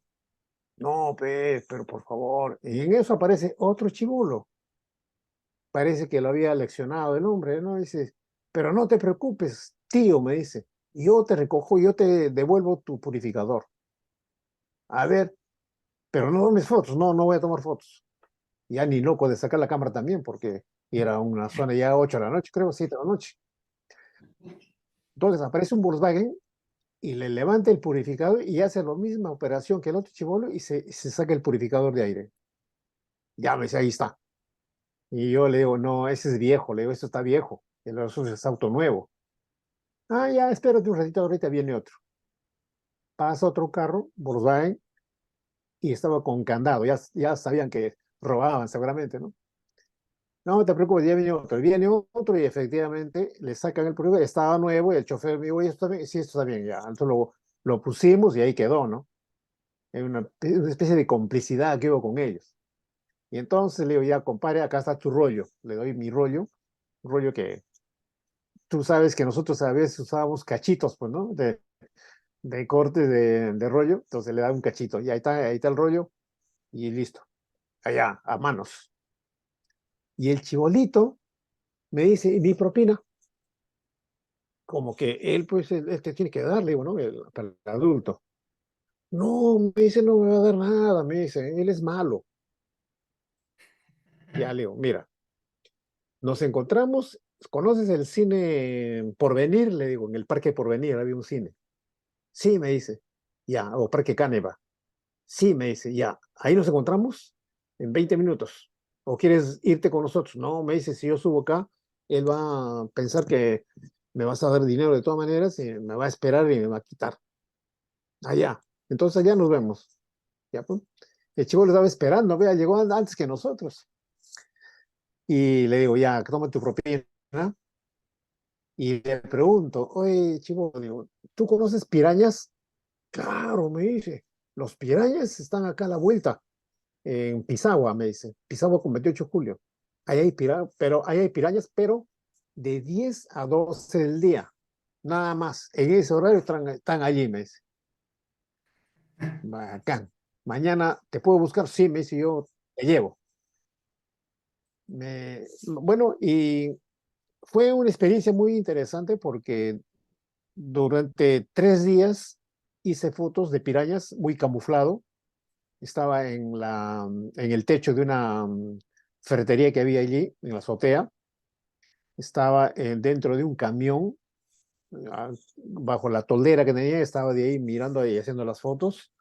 No, pero por favor. Y en eso aparece otro chibolo. Parece que lo había leccionado el hombre, ¿no? Dice, pero no te preocupes, tío, me dice. Yo te recojo, yo te devuelvo tu purificador. A ver, pero no tomes fotos, no, no voy a tomar fotos. Ya ni loco de sacar la cámara también, porque era una zona ya 8 de la noche, creo, 7 de la noche. Entonces aparece un Volkswagen y le levanta el purificador y hace la misma operación que el otro chivolo y se saca el purificador de aire. Ya me dice, ahí está. Y yo le digo, no, ese es viejo, le digo, esto está viejo, el otro es auto nuevo. Ah, ya, espérate un ratito, ahorita viene otro. Pasa otro carro, Volkswagen, y estaba con candado, ya sabían que robaban seguramente, ¿no? No te preocupes, ya viene otro y efectivamente le sacan el purificador, estaba nuevo y el chofer me dijo, "Oye, esto está bien, sí, esto está bien, ya. Entonces lo pusimos y ahí quedó, ¿no? Hay una especie de complicidad que hubo con ellos. Y entonces le digo, ya, compadre, acá está tu rollo. Le doy mi rollo, un rollo que tú sabes que nosotros a veces usábamos cachitos, pues, ¿no? De corte de rollo. Entonces le da un cachito. Y ahí está el rollo y listo. Allá, a manos. Y el chibolito me dice, ¿y mi propina? Como que él, pues, él te tiene que darle, bueno, para el adulto. No, me dice, no me va a dar nada, me dice, él es malo. Ya, Leo, mira, nos encontramos, ¿conoces el cine Porvenir? Le digo, en el Parque Porvenir había un cine. Sí, me dice, ya, o Parque Caneva. Sí, me dice, ya, ahí nos encontramos en 20 minutos. ¿O quieres irte con nosotros? No, me dice, si yo subo acá, él va a pensar que me vas a dar dinero de todas maneras y me va a esperar y me va a quitar. Allá. Entonces allá nos vemos. Ya, pues. El chivo lo estaba esperando, vea, llegó antes que nosotros. Y le digo, ya, toma tu propina. Y le pregunto, oye, chivo, digo, ¿tú conoces pirañas? Claro, me dice, los pirañas están acá a la vuelta, en Pisagua, me dice, Pisagua con 28 de julio. Ahí hay pirañas, pero de 10 a 12 del día, nada más. En ese horario están allí, me dice. Bacán. Mañana te puedo buscar, sí, me dice, yo te llevo. Bueno, y fue una experiencia muy interesante porque durante 3 días hice fotos de pirañas muy camuflado. Estaba en el techo de una ferretería que había allí, en la azotea. Estaba dentro de un camión, bajo la toldera que tenía, estaba de ahí mirando y haciendo las fotos.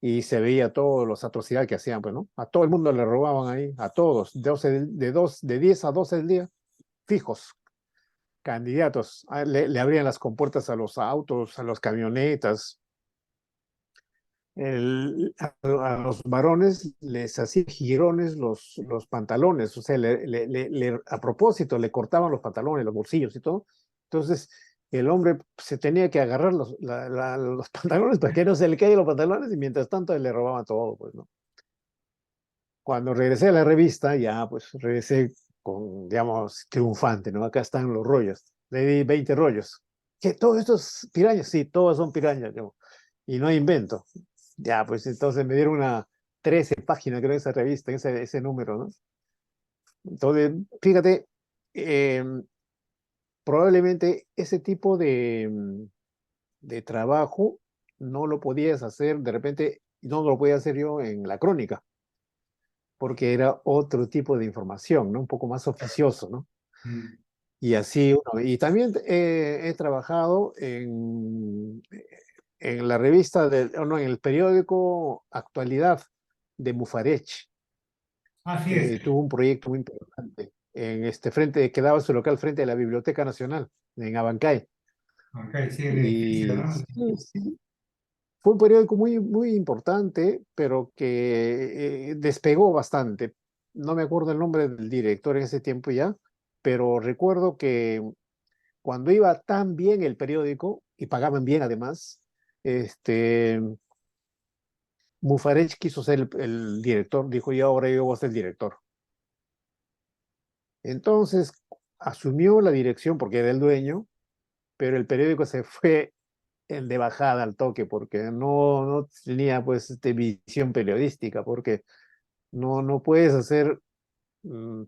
y se veía todas las atrocidades que hacían, pues, ¿no? A todo el mundo le robaban ahí, a todos, 10 a 12 del día, fijos, candidatos. Le abrían las compuertas a los autos, a las camionetas. A los varones les hacían jirones los pantalones, o sea, a propósito le cortaban los pantalones, los bolsillos y todo. Entonces, el hombre se tenía que agarrar los pantalones para que no se le caigan los pantalones y mientras tanto le robaban todo, pues, ¿no? Cuando regresé a la revista, ya pues regresé con, digamos, triunfante, ¿no? Acá están los rollos. Le di 20 rollos. ¿Qué? ¿Todos estos pirañas? Sí, todos son pirañas, digo, y no invento. Ya, pues entonces me dieron una 13 páginas, creo, esa revista, ese número, ¿no? Entonces, fíjate, eh, probablemente ese tipo de trabajo no lo podías hacer, de repente, no lo podía hacer yo en la crónica porque era otro tipo de información, ¿no? Un poco más oficioso, ¿no? Mm. Y así, y también he trabajado en la revista, no, en el periódico Actualidad de Mufarech. Así es. Tuvo un proyecto muy importante en este frente, que daba su local frente a la Biblioteca Nacional, en Abancay. Ok, sí, el edificio, Y ¿no? sí, sí, fue un periódico muy, muy importante, pero que despegó bastante. No me acuerdo el nombre del director en ese tiempo ya, pero recuerdo que cuando iba tan bien el periódico, y pagaban bien además, este, Mufarech quiso ser el director, dijo, y ahora yo voy a ser el director. Entonces asumió la dirección porque era el dueño, pero el periódico se fue de bajada al toque porque no tenía pues visión periodística, porque no puedes hacer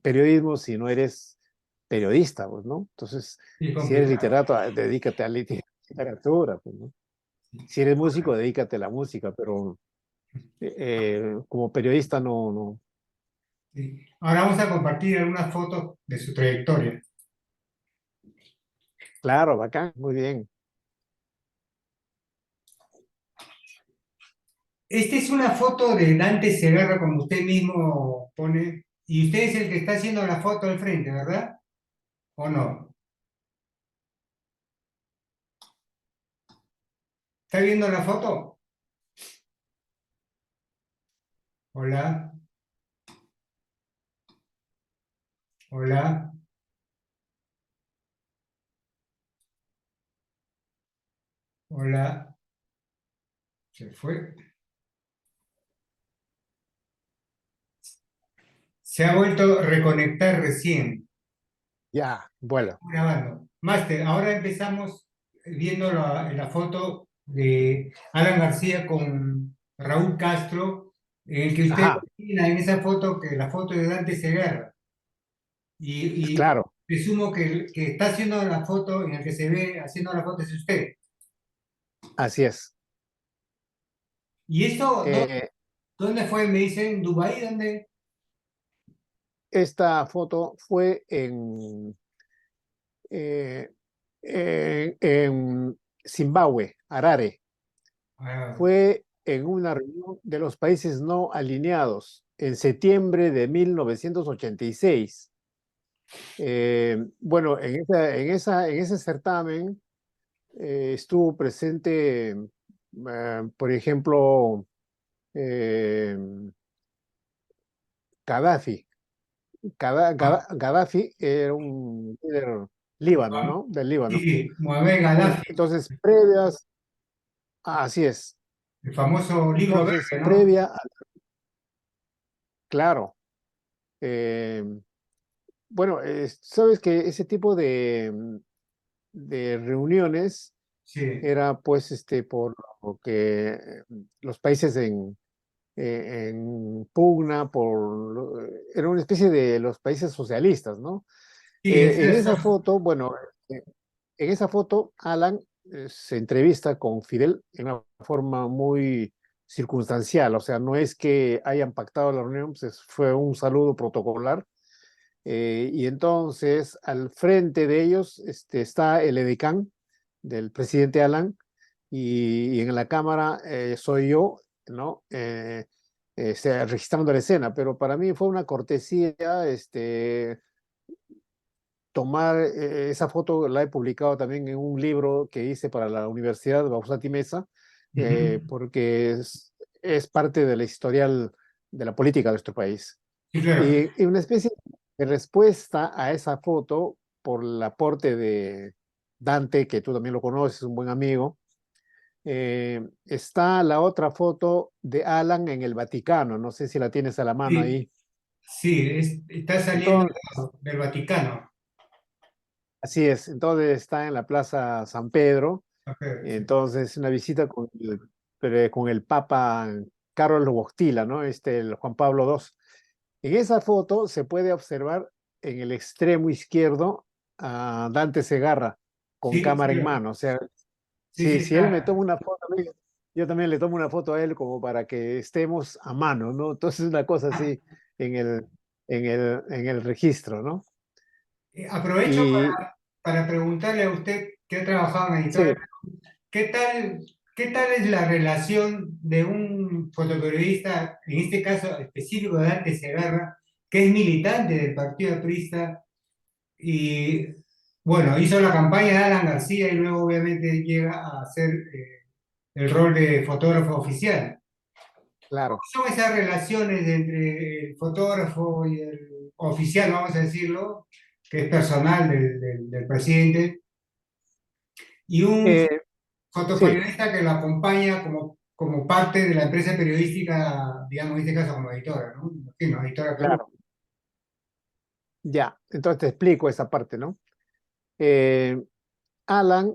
periodismo si no eres periodista, pues, ¿no? Entonces, Sí, si eres complicado. literato, dedícate a la literatura, pues, ¿no? Si eres músico, dedícate a la música, pero como periodista no. Sí. Ahora vamos a compartir algunas fotos de su trayectoria. Claro, bacán, muy bien. Esta es una foto de Dante Segarra, como usted mismo pone, y usted es el que está haciendo la foto al frente, ¿verdad? ¿O no? ¿Está viendo la foto? Hola, hola, hola. Se fue. Se ha vuelto a reconectar recién. Ya, bueno. Grabando. Máster, ahora empezamos viendo la foto de Alan García con Raúl Castro, en el que usted Ajá, opina en esa foto que la foto de Dante Segarra. Y claro, presumo que el que está haciendo la foto, en el que se ve haciendo la foto es usted. así es. ¿Y eso Eh, dónde fue? Me dicen, ¿en Dubái? ¿Dónde? esta foto fue eh, en Zimbabue, Harare. Ah, Fue en una reunión de los países no alineados en septiembre de 1986. Bueno, en ese certamen estuvo presente, por ejemplo, eh, Gaddafi. Gaddafi era un líder líbano, ¿no? Del sí, Líbano. sí, Mohamed Bueno, Gaddafi, entonces, previas, así es. el famoso libro Entonces, verde, ¿no? claro, eh, bueno, sabes que ese tipo de reuniones Sí, era pues por lo que los países en pugna era una especie de los países socialistas, ¿no? sí, En esa foto, bueno, eh, en esa foto, Alan se entrevista con Fidel en una forma muy circunstancial, o sea, no es que hayan pactado la reunión, pues fue un saludo protocolar. Y entonces, al frente de ellos está el edecán del presidente Alan, y en la cámara soy yo, ¿no? Registrando la escena, pero para mí fue una cortesía, tomar esa foto. La he publicado también en un libro que hice para la Universidad de Bausati Mesa, Ujú. porque es parte del historial de la política de nuestro país. Sí, claro. Y una especie de respuesta a esa foto por el aporte de Dante, que tú también lo conoces, un buen amigo. Está la otra foto de Alan en el Vaticano, no sé si la tienes a la mano Sí, ahí. sí, está saliendo Entonces, del Vaticano. así es, entonces está en la Plaza San Pedro. Ok, sí. Entonces, una visita con el Papa Carlos Wojtyla, ¿no? El Juan Pablo II. En esa foto se puede observar en el extremo izquierdo a Dante Segarra con Sí, cámara sí, en mano. O sea, sí, sí, si él me está. toma una foto a mí, yo también le tomo una foto a él como para que estemos a mano, ¿no? Entonces, una cosa así en el registro, ¿no? Aprovecho Y para preguntarle a usted que ha trabajado en sí, editoras, ¿qué tal, qué tal es la relación de un fotoperiodista, en este caso específico de Dante Segarra, que es militante del Partido Aprista y, bueno, hizo la campaña de Alan García y luego obviamente llega a hacer el rol de fotógrafo oficial? ¿Cómo claro. son esas relaciones entre el fotógrafo y el oficial, vamos a decirlo, que es personal del presidente, y un Eh, sí, fotoperiodista que lo acompaña como parte de la empresa periodística, digamos, en este caso como editora, ¿no? Imagino, Editora Perú. claro. Ya, entonces te explico esa parte, ¿no? Eh, Alan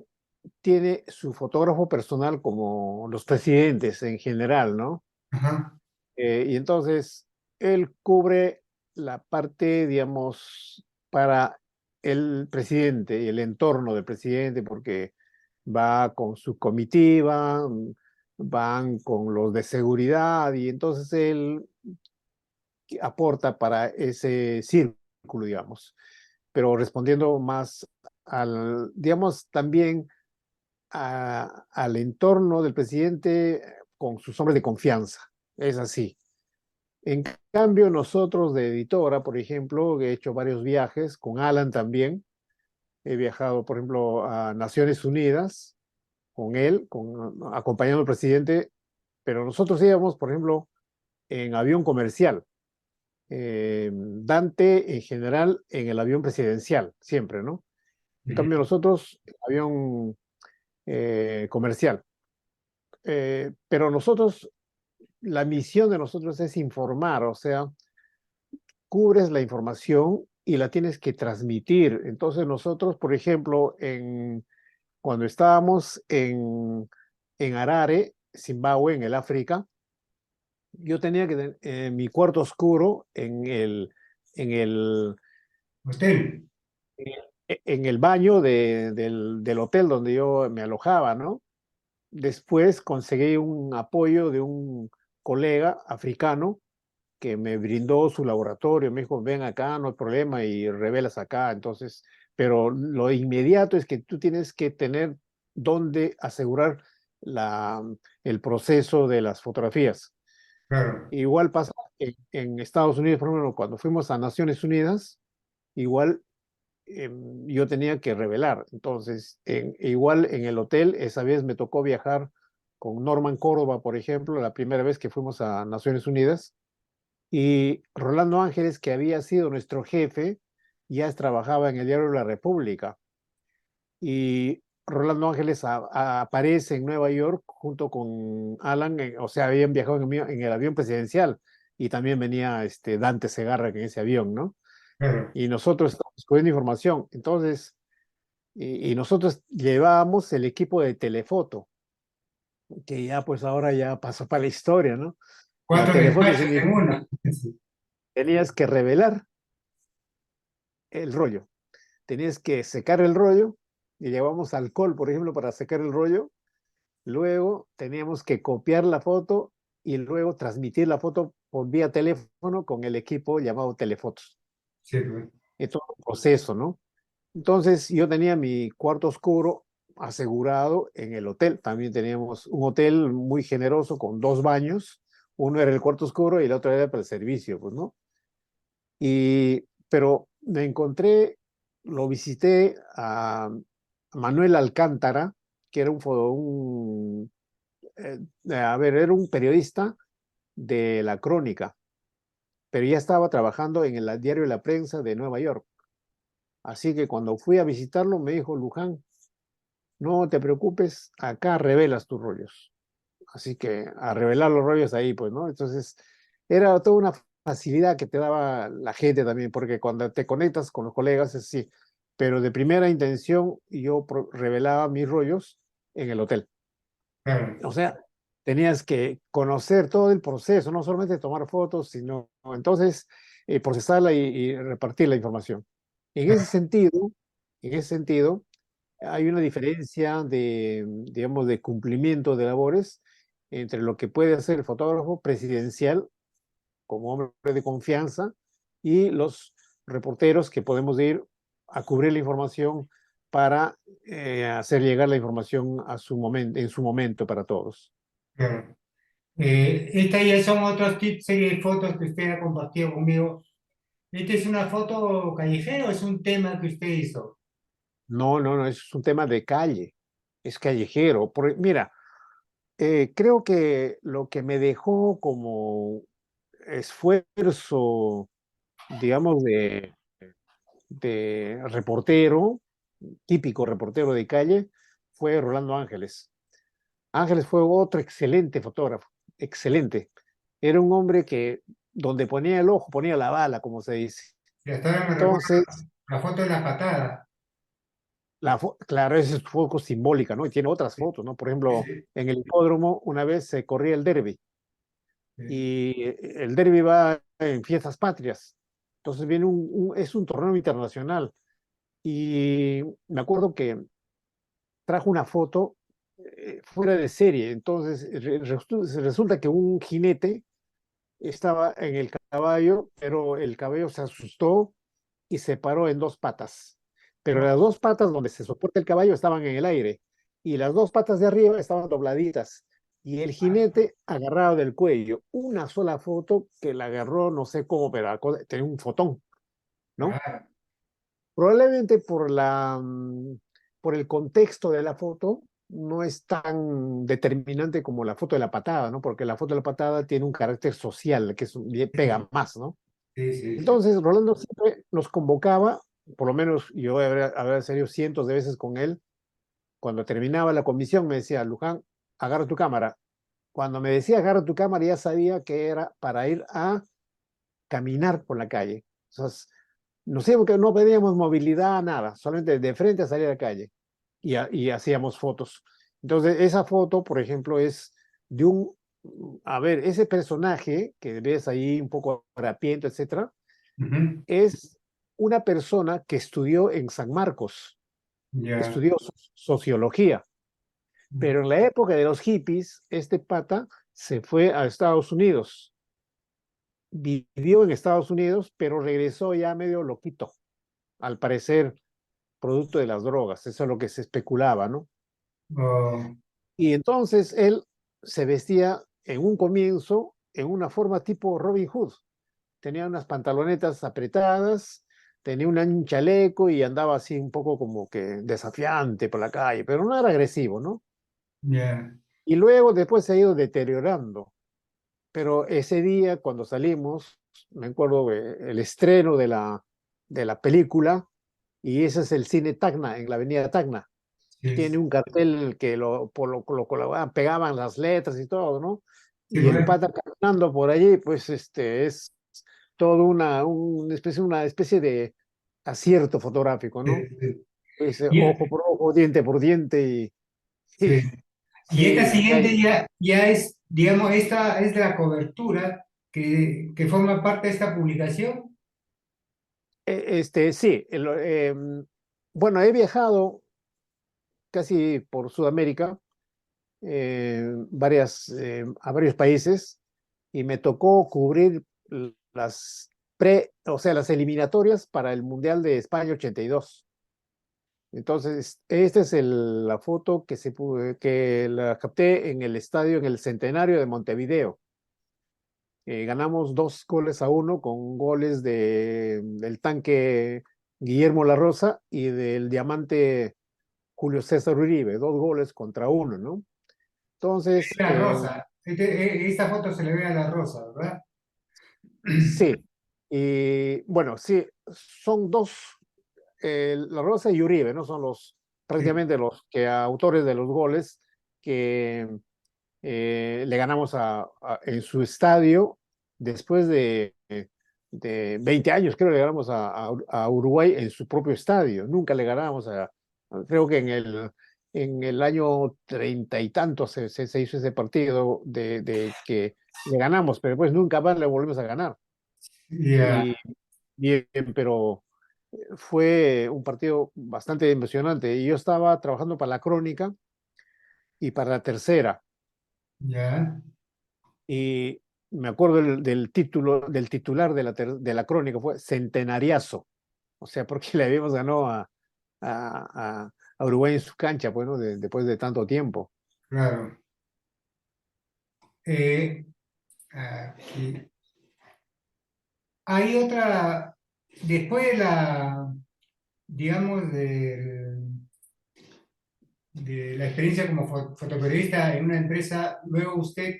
tiene su fotógrafo personal como los presidentes en general, ¿no? Ajá, Y entonces él cubre la parte, digamos, para el presidente y el entorno del presidente, porque va con su comitiva, van con los de seguridad, y entonces él aporta para ese círculo, digamos. Pero respondiendo más digamos, también al entorno del presidente con sus hombres de confianza. Es así. En cambio, nosotros de editora, por ejemplo, he hecho varios viajes con Alan también. He viajado, por ejemplo, a Naciones Unidas con él, acompañando al presidente, pero nosotros íbamos, por ejemplo, en avión comercial. Dante, en general, en el avión presidencial, siempre, ¿no? En ujú, cambio, nosotros, avión comercial. Pero nosotros, la misión de nosotros es informar, o sea, cubres la información y la tienes que transmitir. Entonces nosotros, por ejemplo, cuando estábamos en Harare, Zimbabue, en el África, yo tenía que tener mi cuarto oscuro en el, hotel. en el baño del hotel donde yo me alojaba, ¿no? Después conseguí un apoyo de un colega africano que me brindó su laboratorio, me dijo, ven acá, no hay problema, y revelas acá. Entonces, pero lo inmediato es que tú tienes que tener dónde asegurar la, el proceso de las fotografías. Claro, Igual pasa en Estados Unidos, por ejemplo, cuando fuimos a Naciones Unidas, igual yo tenía que revelar. Entonces, igual en el hotel, esa vez me tocó viajar con Norman Córdoba, por ejemplo, la primera vez que fuimos a Naciones Unidas. Y Rolando Ángeles, que había sido nuestro jefe, ya trabajaba en el diario La República. Y Rolando Ángeles aparece en Nueva York junto con Alan, o sea, habían viajado en el avión presidencial y también venía Dante Segarra en ese avión, ¿no? claro. Y nosotros estábamos descubriendo información. Entonces, y nosotros llevábamos el equipo de telefoto, que ya pues ahora ya pasó para la historia, ¿no? La Cuatro telefoto despachos en significa uno. tenías que revelar el rollo. Tenías que secar el rollo y llevamos alcohol, por ejemplo, para secar el rollo. Luego teníamos que copiar la foto y luego transmitir la foto por vía teléfono con el equipo llamado Telefotos. Sí, pues. Es todo un proceso, ¿no? Entonces yo tenía mi cuarto oscuro asegurado en el hotel. También teníamos un hotel muy generoso con 2 baños. Uno era el cuarto oscuro y el otro era para el servicio, pues, ¿no? Pero me encontré, lo visité a Manuel Alcántara, que era a ver, era un periodista de la Crónica, pero ya estaba trabajando en el diario La Prensa de Nueva York. Así que cuando fui a visitarlo me dijo: Luján, no te preocupes, acá revelas tus rollos. Así que a revelar los rollos ahí, pues, ¿no? Entonces, era toda una facilidad que te daba la gente también, porque cuando te conectas con los colegas es así, pero de primera intención yo revelaba mis rollos en el hotel. Claro. O sea, tenías que conocer todo el proceso, no solamente tomar fotos, sino entonces procesarla y repartir la información. En ese sentido, en ese sentido, hay una diferencia de, digamos, de cumplimiento de labores entre lo que puede hacer el fotógrafo presidencial como hombre de confianza y los reporteros que podemos ir a cubrir la información para hacer llegar la información a su momento, en su momento para todos. Claro. Estas ya son otros tips, serie de fotos que usted ha compartido conmigo. ¿Esta es una foto callejera o es un tema que usted hizo? No, no, no, es un tema de calle, es callejero. Mira, creo que lo que me dejó como esfuerzo, digamos, de reportero, típico reportero de calle, fue Rolando Ángeles. Ángeles fue otro excelente fotógrafo, excelente. Era un hombre que donde ponía el ojo, ponía la bala, como se dice. Y hasta ahora me Entonces, recuerdo la foto de la patada. claro, esa es foto simbólica, ¿no? Y tiene otras Sí, fotos, ¿no? Por sí, ejemplo, sí, en el hipódromo una vez se corría el derby sí. y el derby va en fiestas patrias. Entonces viene es un torneo internacional y me acuerdo que trajo una foto fuera de serie. Entonces resulta que un jinete estaba en el caballo, pero el caballo se asustó y se paró en 2 patas. Pero No, las 2 patas donde se soporta el caballo estaban en el aire y las 2 patas de arriba estaban dobladitas. Y el jinete agarrado del cuello, una sola foto que la agarró, no sé cómo, pero tenía un fotón, ¿no? claro. Probablemente por el contexto de la foto no es tan determinante como la foto de la patada, ¿no? Porque la foto de la patada tiene un carácter social que Sí, pega más, ¿no? sí, sí, sí. Entonces, Rolando siempre nos convocaba, por lo menos yo habría salido cientos de veces con él. Cuando terminaba la comisión me decía: Luján, agarra tu cámara. Cuando me decía agarra tu cámara ya sabía que era para ir a caminar por la calle. O sea, no sé, porque no pedíamos movilidad, nada, solamente de frente a salir a la calle y hacíamos fotos. Entonces, esa foto, por ejemplo, es de a ver, ese personaje que ves ahí un poco harapiento, etcétera, Ujú. es una persona que estudió en San Marcos, Ya. estudió sociología, pero en la época de los hippies, este pata se fue a Estados Unidos, vivió en Estados Unidos, pero regresó ya medio loquito, al parecer producto de las drogas, eso es lo que se especulaba, ¿no? Oh, Y entonces él se vestía en un comienzo en una forma tipo Robin Hood, tenía unas pantalonetas apretadas, tenía un chaleco y andaba así un poco como que desafiante por la calle, pero no era agresivo, ¿no? ya. Y luego después se ha ido deteriorando, pero ese día cuando salimos, me acuerdo el estreno de la película, y ese es el cine Tacna, en la avenida Tacna. Tiene Sí, un cartel que lo colocaban, pegaban las letras y todo, ¿no? sí, Y el pues. pata caminando por allí, pues es todo una especie de acierto fotográfico, Sí, ¿no? sí. Dice Y, ojo por ojo, diente por diente y sí. Y esta sí, siguiente ya es, digamos, esta es de la cobertura que forma parte de esta publicación. sí, bueno, he viajado casi por Sudamérica, a varios países, y me tocó cubrir las o sea, las eliminatorias para el Mundial de España 82. Entonces, esta es la foto que la capté en el estadio, en el Centenario de Montevideo. Ganamos 2-1 con goles del tanque Guillermo La Rosa y del diamante Julio César Uribe, 2 goles contra 1, ¿no? Entonces, La rosa. Esta foto se le ve a la rosa, ¿verdad? sí. Y bueno, sí, son dos, La Rosa y Uribe, ¿no? Son Sí, prácticamente los autores de los goles que le ganamos en su estadio después de 20 años, creo que le ganamos a Uruguay en su propio estadio. Nunca le ganamos creo que en el año 30 y tantos se hizo ese partido de que le ganamos, pero después nunca más le volvimos a ganar. ya, Y bien, pero fue un partido bastante emocionante. Y yo estaba trabajando para la Crónica y para la Tercera. ya, Y me acuerdo del título, del titular de la Crónica, fue Centenariazo. O sea, porque le habíamos ganado a Uruguay en su cancha, pues, ¿no? Después de tanto tiempo. claro. Eh, aquí. Hay otra, después de digamos, de la experiencia como fotoperiodista en una empresa, luego usted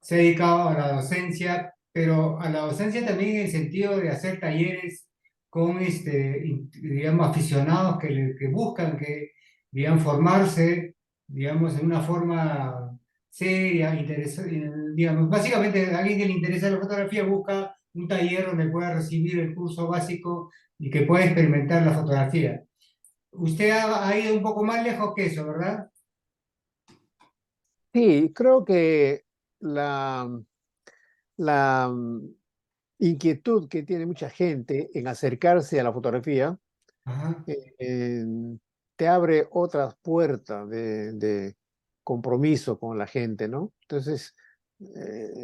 se ha dedicado a la docencia, pero a la docencia también en el sentido de hacer talleres con, digamos, aficionados que buscan, que, digamos, formarse, digamos, en una forma seria, digamos, básicamente alguien que le interesa la fotografía busca un taller donde pueda recibir el curso básico y que pueda experimentar la fotografía. Usted ha ido un poco más lejos que eso, ¿verdad? Sí, creo que la inquietud que tiene mucha gente en acercarse a la fotografía Ajá, eh, te abre otras puertas de compromiso con la gente, ¿no? Entonces,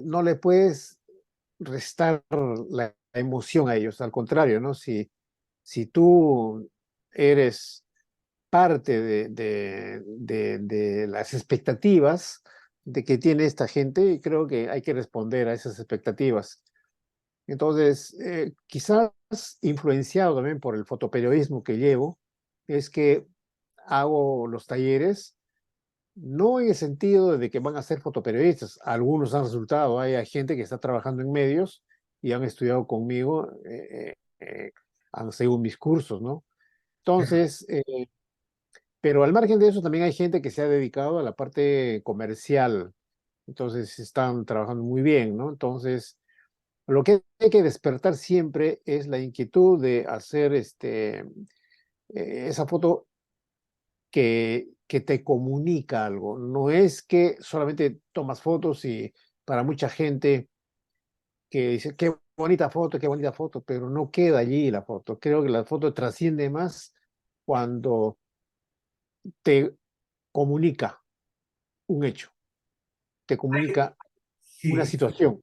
no le puedes restar la emoción a ellos, al contrario, ¿no? Si tú eres parte de las expectativas de que tiene esta gente, creo que hay que responder a esas expectativas. Entonces, quizás influenciado también por el fotoperiodismo que llevo, es que hago los talleres, no en el sentido de que van a ser fotoperiodistas, algunos han resultado, hay gente que está trabajando en medios y han estudiado conmigo, han seguido mis cursos, ¿no? Entonces, pero al margen de eso también hay gente que se ha dedicado a la parte comercial, entonces están trabajando muy bien, ¿no? Entonces, lo que hay que despertar siempre es la inquietud de hacer esa foto que te comunica algo. No es que solamente tomas fotos y para mucha gente que dice, qué bonita foto, pero no queda allí la foto. Creo que la foto trasciende más cuando te comunica un hecho, te comunica una sí, situación.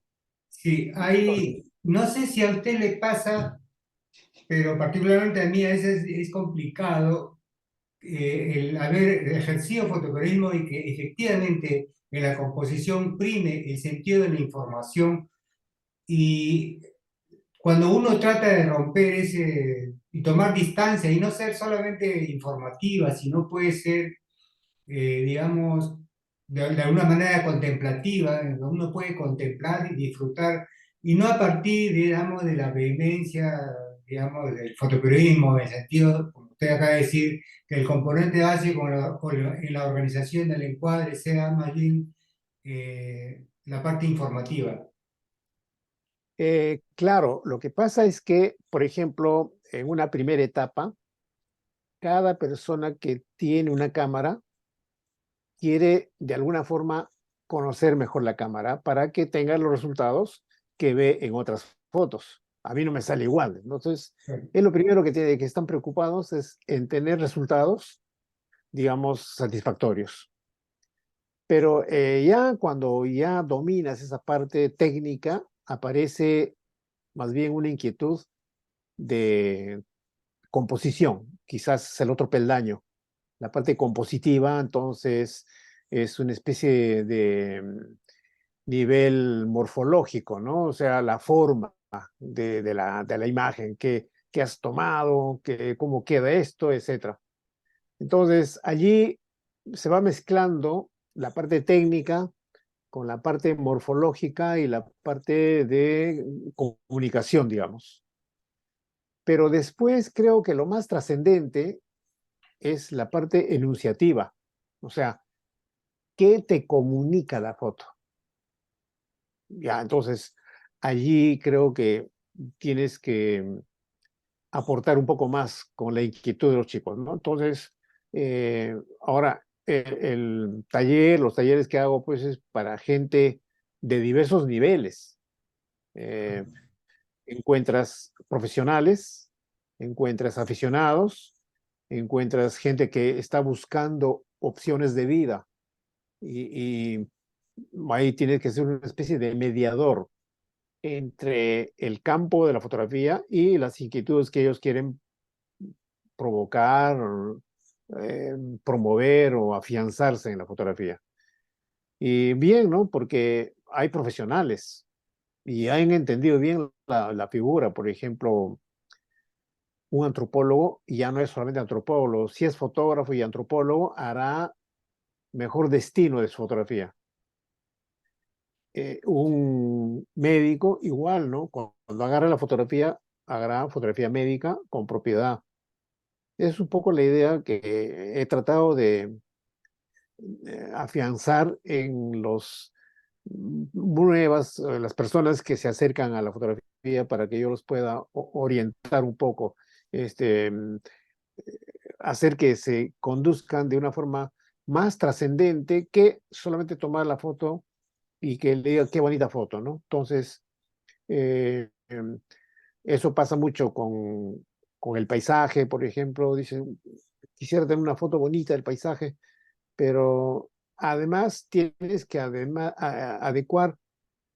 sí, Entonces, no sé si a usted le pasa, pero particularmente a mí a veces es complicado el haber ejercido fotoperiodismo y que efectivamente en la composición prime el sentido de la información y cuando uno trata de romper ese y tomar distancia y no ser solamente informativa, sino puede ser digamos, de alguna manera contemplativa, en donde uno puede contemplar y disfrutar, y no a partir, digamos, de la vehemencia, digamos, del fotoperiodismo, en el sentido, como usted acaba de decir, que el componente básico en la organización del encuadre sea más bien la parte informativa. claro, lo que pasa es que, por ejemplo, en una primera etapa, cada persona que tiene una cámara quiere de alguna forma conocer mejor la cámara para que tenga los resultados que ve en otras fotos. A mí no me sale igual. Entonces, es lo primero que están preocupados es en tener resultados, digamos, satisfactorios. Pero ya cuando ya dominas esa parte técnica, aparece más bien una inquietud de composición. quizás es el otro peldaño. La parte compositiva, entonces, es una especie de nivel morfológico, ¿no? O sea, la forma de la imagen que has tomado, cómo queda esto, etcétera. Entonces, allí se va mezclando la parte técnica con la parte morfológica y la parte de comunicación, digamos. Pero después creo que lo más trascendente es la parte enunciativa, o sea, ¿qué te comunica la foto? Ya, entonces, allí creo que tienes que aportar un poco más con la inquietud de los chicos, ¿no? Entonces, ahora, el taller, los talleres que hago, pues es para gente de diversos niveles. Eh, encuentras profesionales, encuentras aficionados, encuentras gente que está buscando opciones de vida y ahí tienes que ser una especie de mediador entre el campo de la fotografía y las inquietudes que ellos quieren provocar, eh, promover o afianzarse en la fotografía. Y bien, ¿no? Porque hay profesionales y han entendido bien la figura. Por ejemplo, un antropólogo, y ya no es solamente antropólogo, si es fotógrafo y antropólogo, hará mejor destino de su fotografía. Un médico igual, ¿no? Cuando agarra la fotografía, agarra fotografía médica con propiedad. Es un poco la idea que he tratado de afianzar en los nuevas, las personas que se acercan a la fotografía para que yo los pueda orientar un poco, este, hacer que se conduzcan de una forma más trascendente que solamente tomar la foto y que le diga qué bonita foto, ¿no? Entonces, eh, eso pasa mucho con el paisaje, por ejemplo. Dicen, quisiera tener una foto bonita del paisaje, pero además tienes que adecuar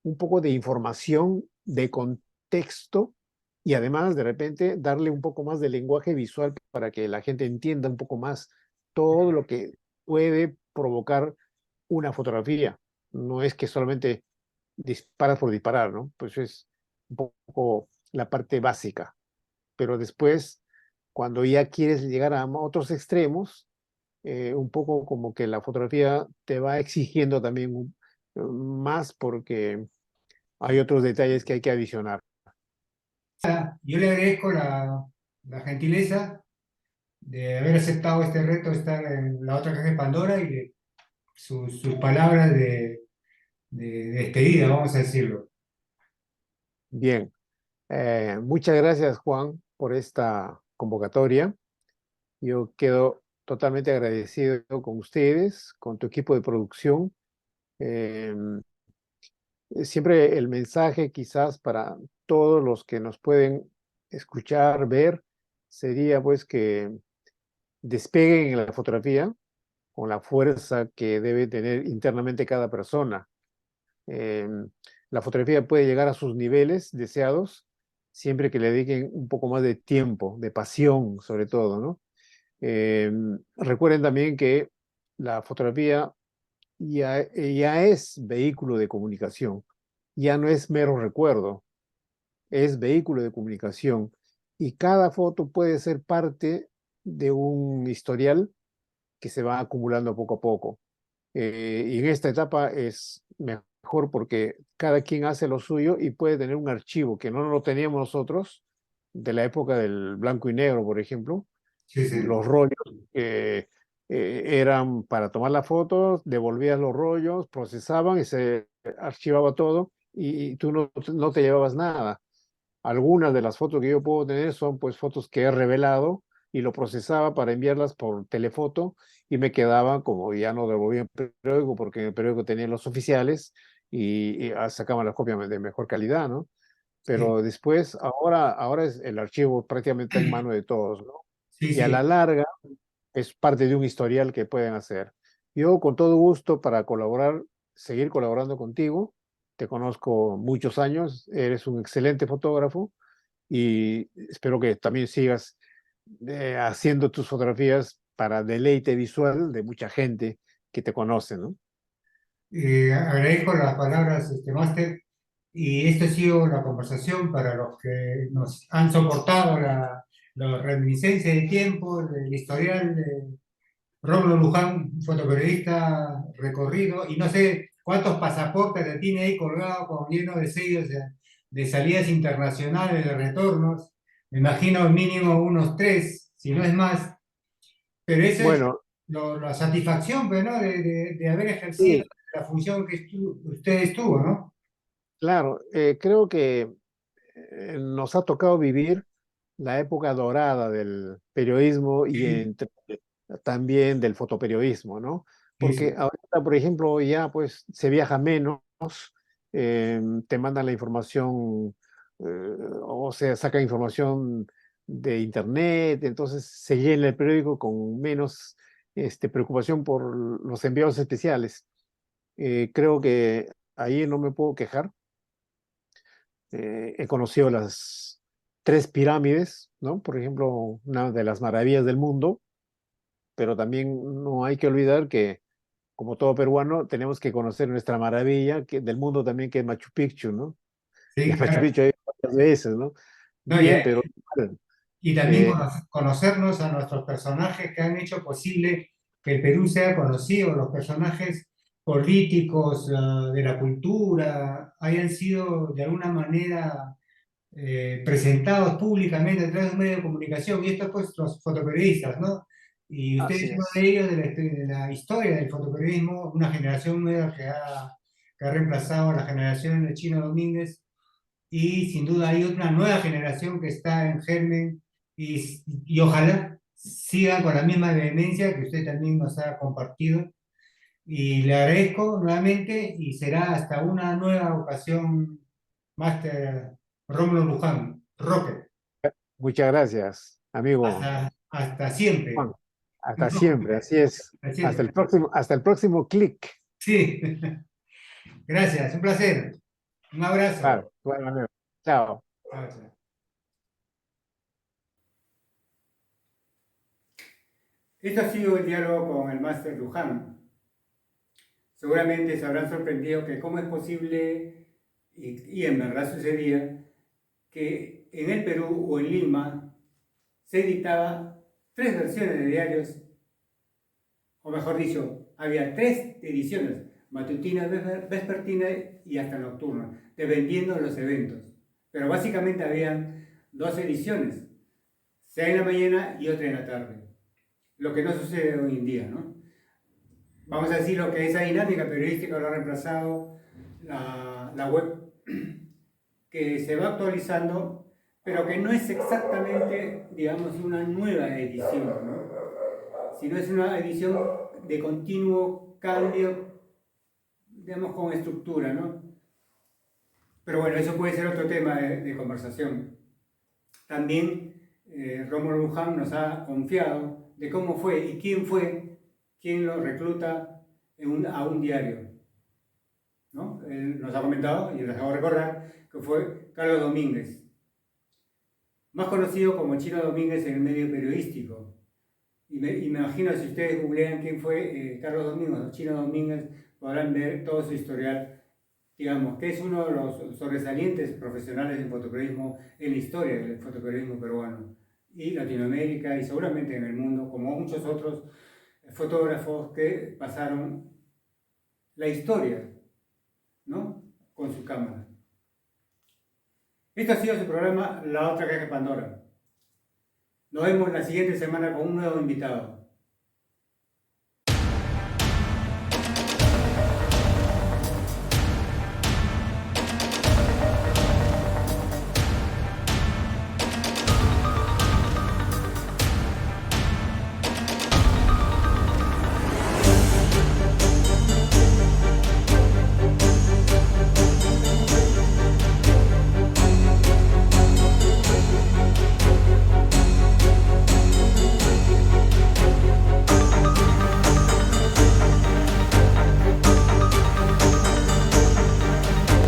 un poco de información, de contexto y además de repente darle un poco más de lenguaje visual para que la gente entienda un poco más todo lo que puede provocar una fotografía. No es que solamente disparas por disparar, ¿no? Pues es un poco la parte básica. Pero después, cuando ya quieres llegar a otros extremos, un poco como que la fotografía te va exigiendo también más porque hay otros detalles que hay que adicionar. Yo le agradezco la gentileza de haber aceptado este reto de estar en la otra caja de Pandora y de sus palabras de despedida, vamos a decirlo. Bien, muchas gracias Juan por esta convocatoria. Yo quedo totalmente agradecido con ustedes, con tu equipo de producción. Em, Siempre el mensaje quizás para todos los que nos pueden escuchar, ver, sería pues que despeguen en la fotografía con la fuerza que debe tener internamente cada persona. La fotografía puede llegar a sus niveles deseados siempre que le dediquen un poco más de tiempo, de pasión sobre todo, ¿no? Recuerden también que la fotografía ya es vehículo de comunicación, ya no es mero recuerdo, es vehículo de comunicación y cada foto puede ser parte de un historial que se va acumulando poco a poco. Y en esta etapa es mejor porque cada quien hace lo suyo y puede tener un archivo que no lo teníamos nosotros de la época del blanco y negro, por ejemplo. Sí, sí. Los rollos eran para tomar las fotos, devolvías los rollos, procesaban y se archivaba todo y tú no te llevabas nada. Algunas de las fotos que yo puedo tener son pues fotos que he revelado y lo procesaba para enviarlas por telefoto y me quedaban como ya no devolvía en periódico porque en el periódico tenían los oficiales y sacaban las copias de mejor calidad, ¿no? Sí, Pero después, ahora es el archivo prácticamente en mano de todos, ¿no? sí, Y a la sí. larga es parte de un historial que pueden hacer. Yo con todo gusto para colaborar, seguir colaborando contigo. Te conozco muchos años, eres un excelente fotógrafo y espero que también sigas haciendo tus fotografías para deleite visual de mucha gente que te conoce, ¿no? Agradezco las palabras, máster, y esta ha sido la conversación para los que nos han soportado la reminiscencia de tiempo, el historial de Rómulo Luján, un fotoperiodista recorrido, y no sé cuántos pasaportes le tiene ahí colgado con lleno de sellos de salidas internacionales, de retornos. Me imagino mínimo unos tres, si no es más. Pero esa es Bueno, la satisfacción, pues, ¿no? De haber ejercido sí, la función que usted estuvo, ¿no? claro, creo que nos ha tocado vivir la época dorada del periodismo y Sí, también del fotoperiodismo, ¿no? sí, Porque sí. ahorita, por ejemplo, ya pues se viaja menos, te mandan la información, o se saca información de internet, entonces se llena el periódico con menos preocupación por los enviados especiales. Creo que ahí no me puedo quejar. He conocido las tres pirámides, ¿no? Por ejemplo, una de las maravillas del mundo, pero también no hay que olvidar que, como todo peruano, tenemos que conocer nuestra maravilla del mundo también, que es Machu Picchu, ¿no? Y a Sí, Machu claro. Picchu hay varias veces, ¿no? No, Bien, pero bueno, y también eh, conocernos a nuestros personajes que han hecho posible que el Perú sea conocido, los personajes políticos, de la cultura, hayan sido de alguna manera presentados públicamente a través de un medio de comunicación, y esto pues los fotoperiodistas, ¿no? Y usted así es uno de es. ellos de la historia del fotoperiodismo, una generación nueva que ha reemplazado a la generación de Chino Domínguez, y sin duda hay otra nueva generación que está en germen, y ojalá siga con la misma vehemencia que usted también nos ha compartido. Y le agradezco nuevamente y será hasta una nueva ocasión, Máster Rómulo Luján, Roque. Muchas gracias, amigo Hasta Juan. siempre. Hasta siempre, así es. Hasta siempre. Hasta el próximo clic. Sí, gracias, un placer. Un abrazo. Claro, bueno, amigo. Chao. Chao, chao. Esto ha sido el diálogo con el Máster Luján. Seguramente se habrán sorprendido que cómo es posible, y en verdad sucedía, que en el Perú o en Lima se editaba tres versiones de diarios, o mejor dicho, había tres ediciones, matutina, vespertina y hasta nocturna, dependiendo de los eventos. Pero básicamente habían dos ediciones, sea en la mañana y otra en la tarde, lo que no sucede hoy en día, ¿no? Vamos a decir lo que esa dinámica periodística lo ha reemplazado la web, que se va actualizando, pero que no es exactamente, digamos, una nueva edición, ¿no? Sino es una edición de continuo cambio, digamos, con estructura, ¿no? Pero bueno, eso puede ser otro tema de conversación. También Rómulo Luján nos ha confiado de cómo fue y quién fue quien lo recluta a un diario, ¿no? Él nos ha comentado, y les hago recordar, que fue Carlos Domínguez, más conocido como Chino Domínguez en el medio periodístico. Y me imagino, si ustedes googlean quién fue Carlos Domínguez o Chino Domínguez, podrán ver todo su historial, digamos, que es uno de los sobresalientes profesionales en fotoperiodismo en la historia del fotoperiodismo peruano y Latinoamérica, y seguramente en el mundo, como muchos otros fotógrafos que pasaron la historia, ¿no?, con su cámara. Este ha sido su programa La Otra Caja de Pandora. Nos vemos la siguiente semana con un nuevo invitado.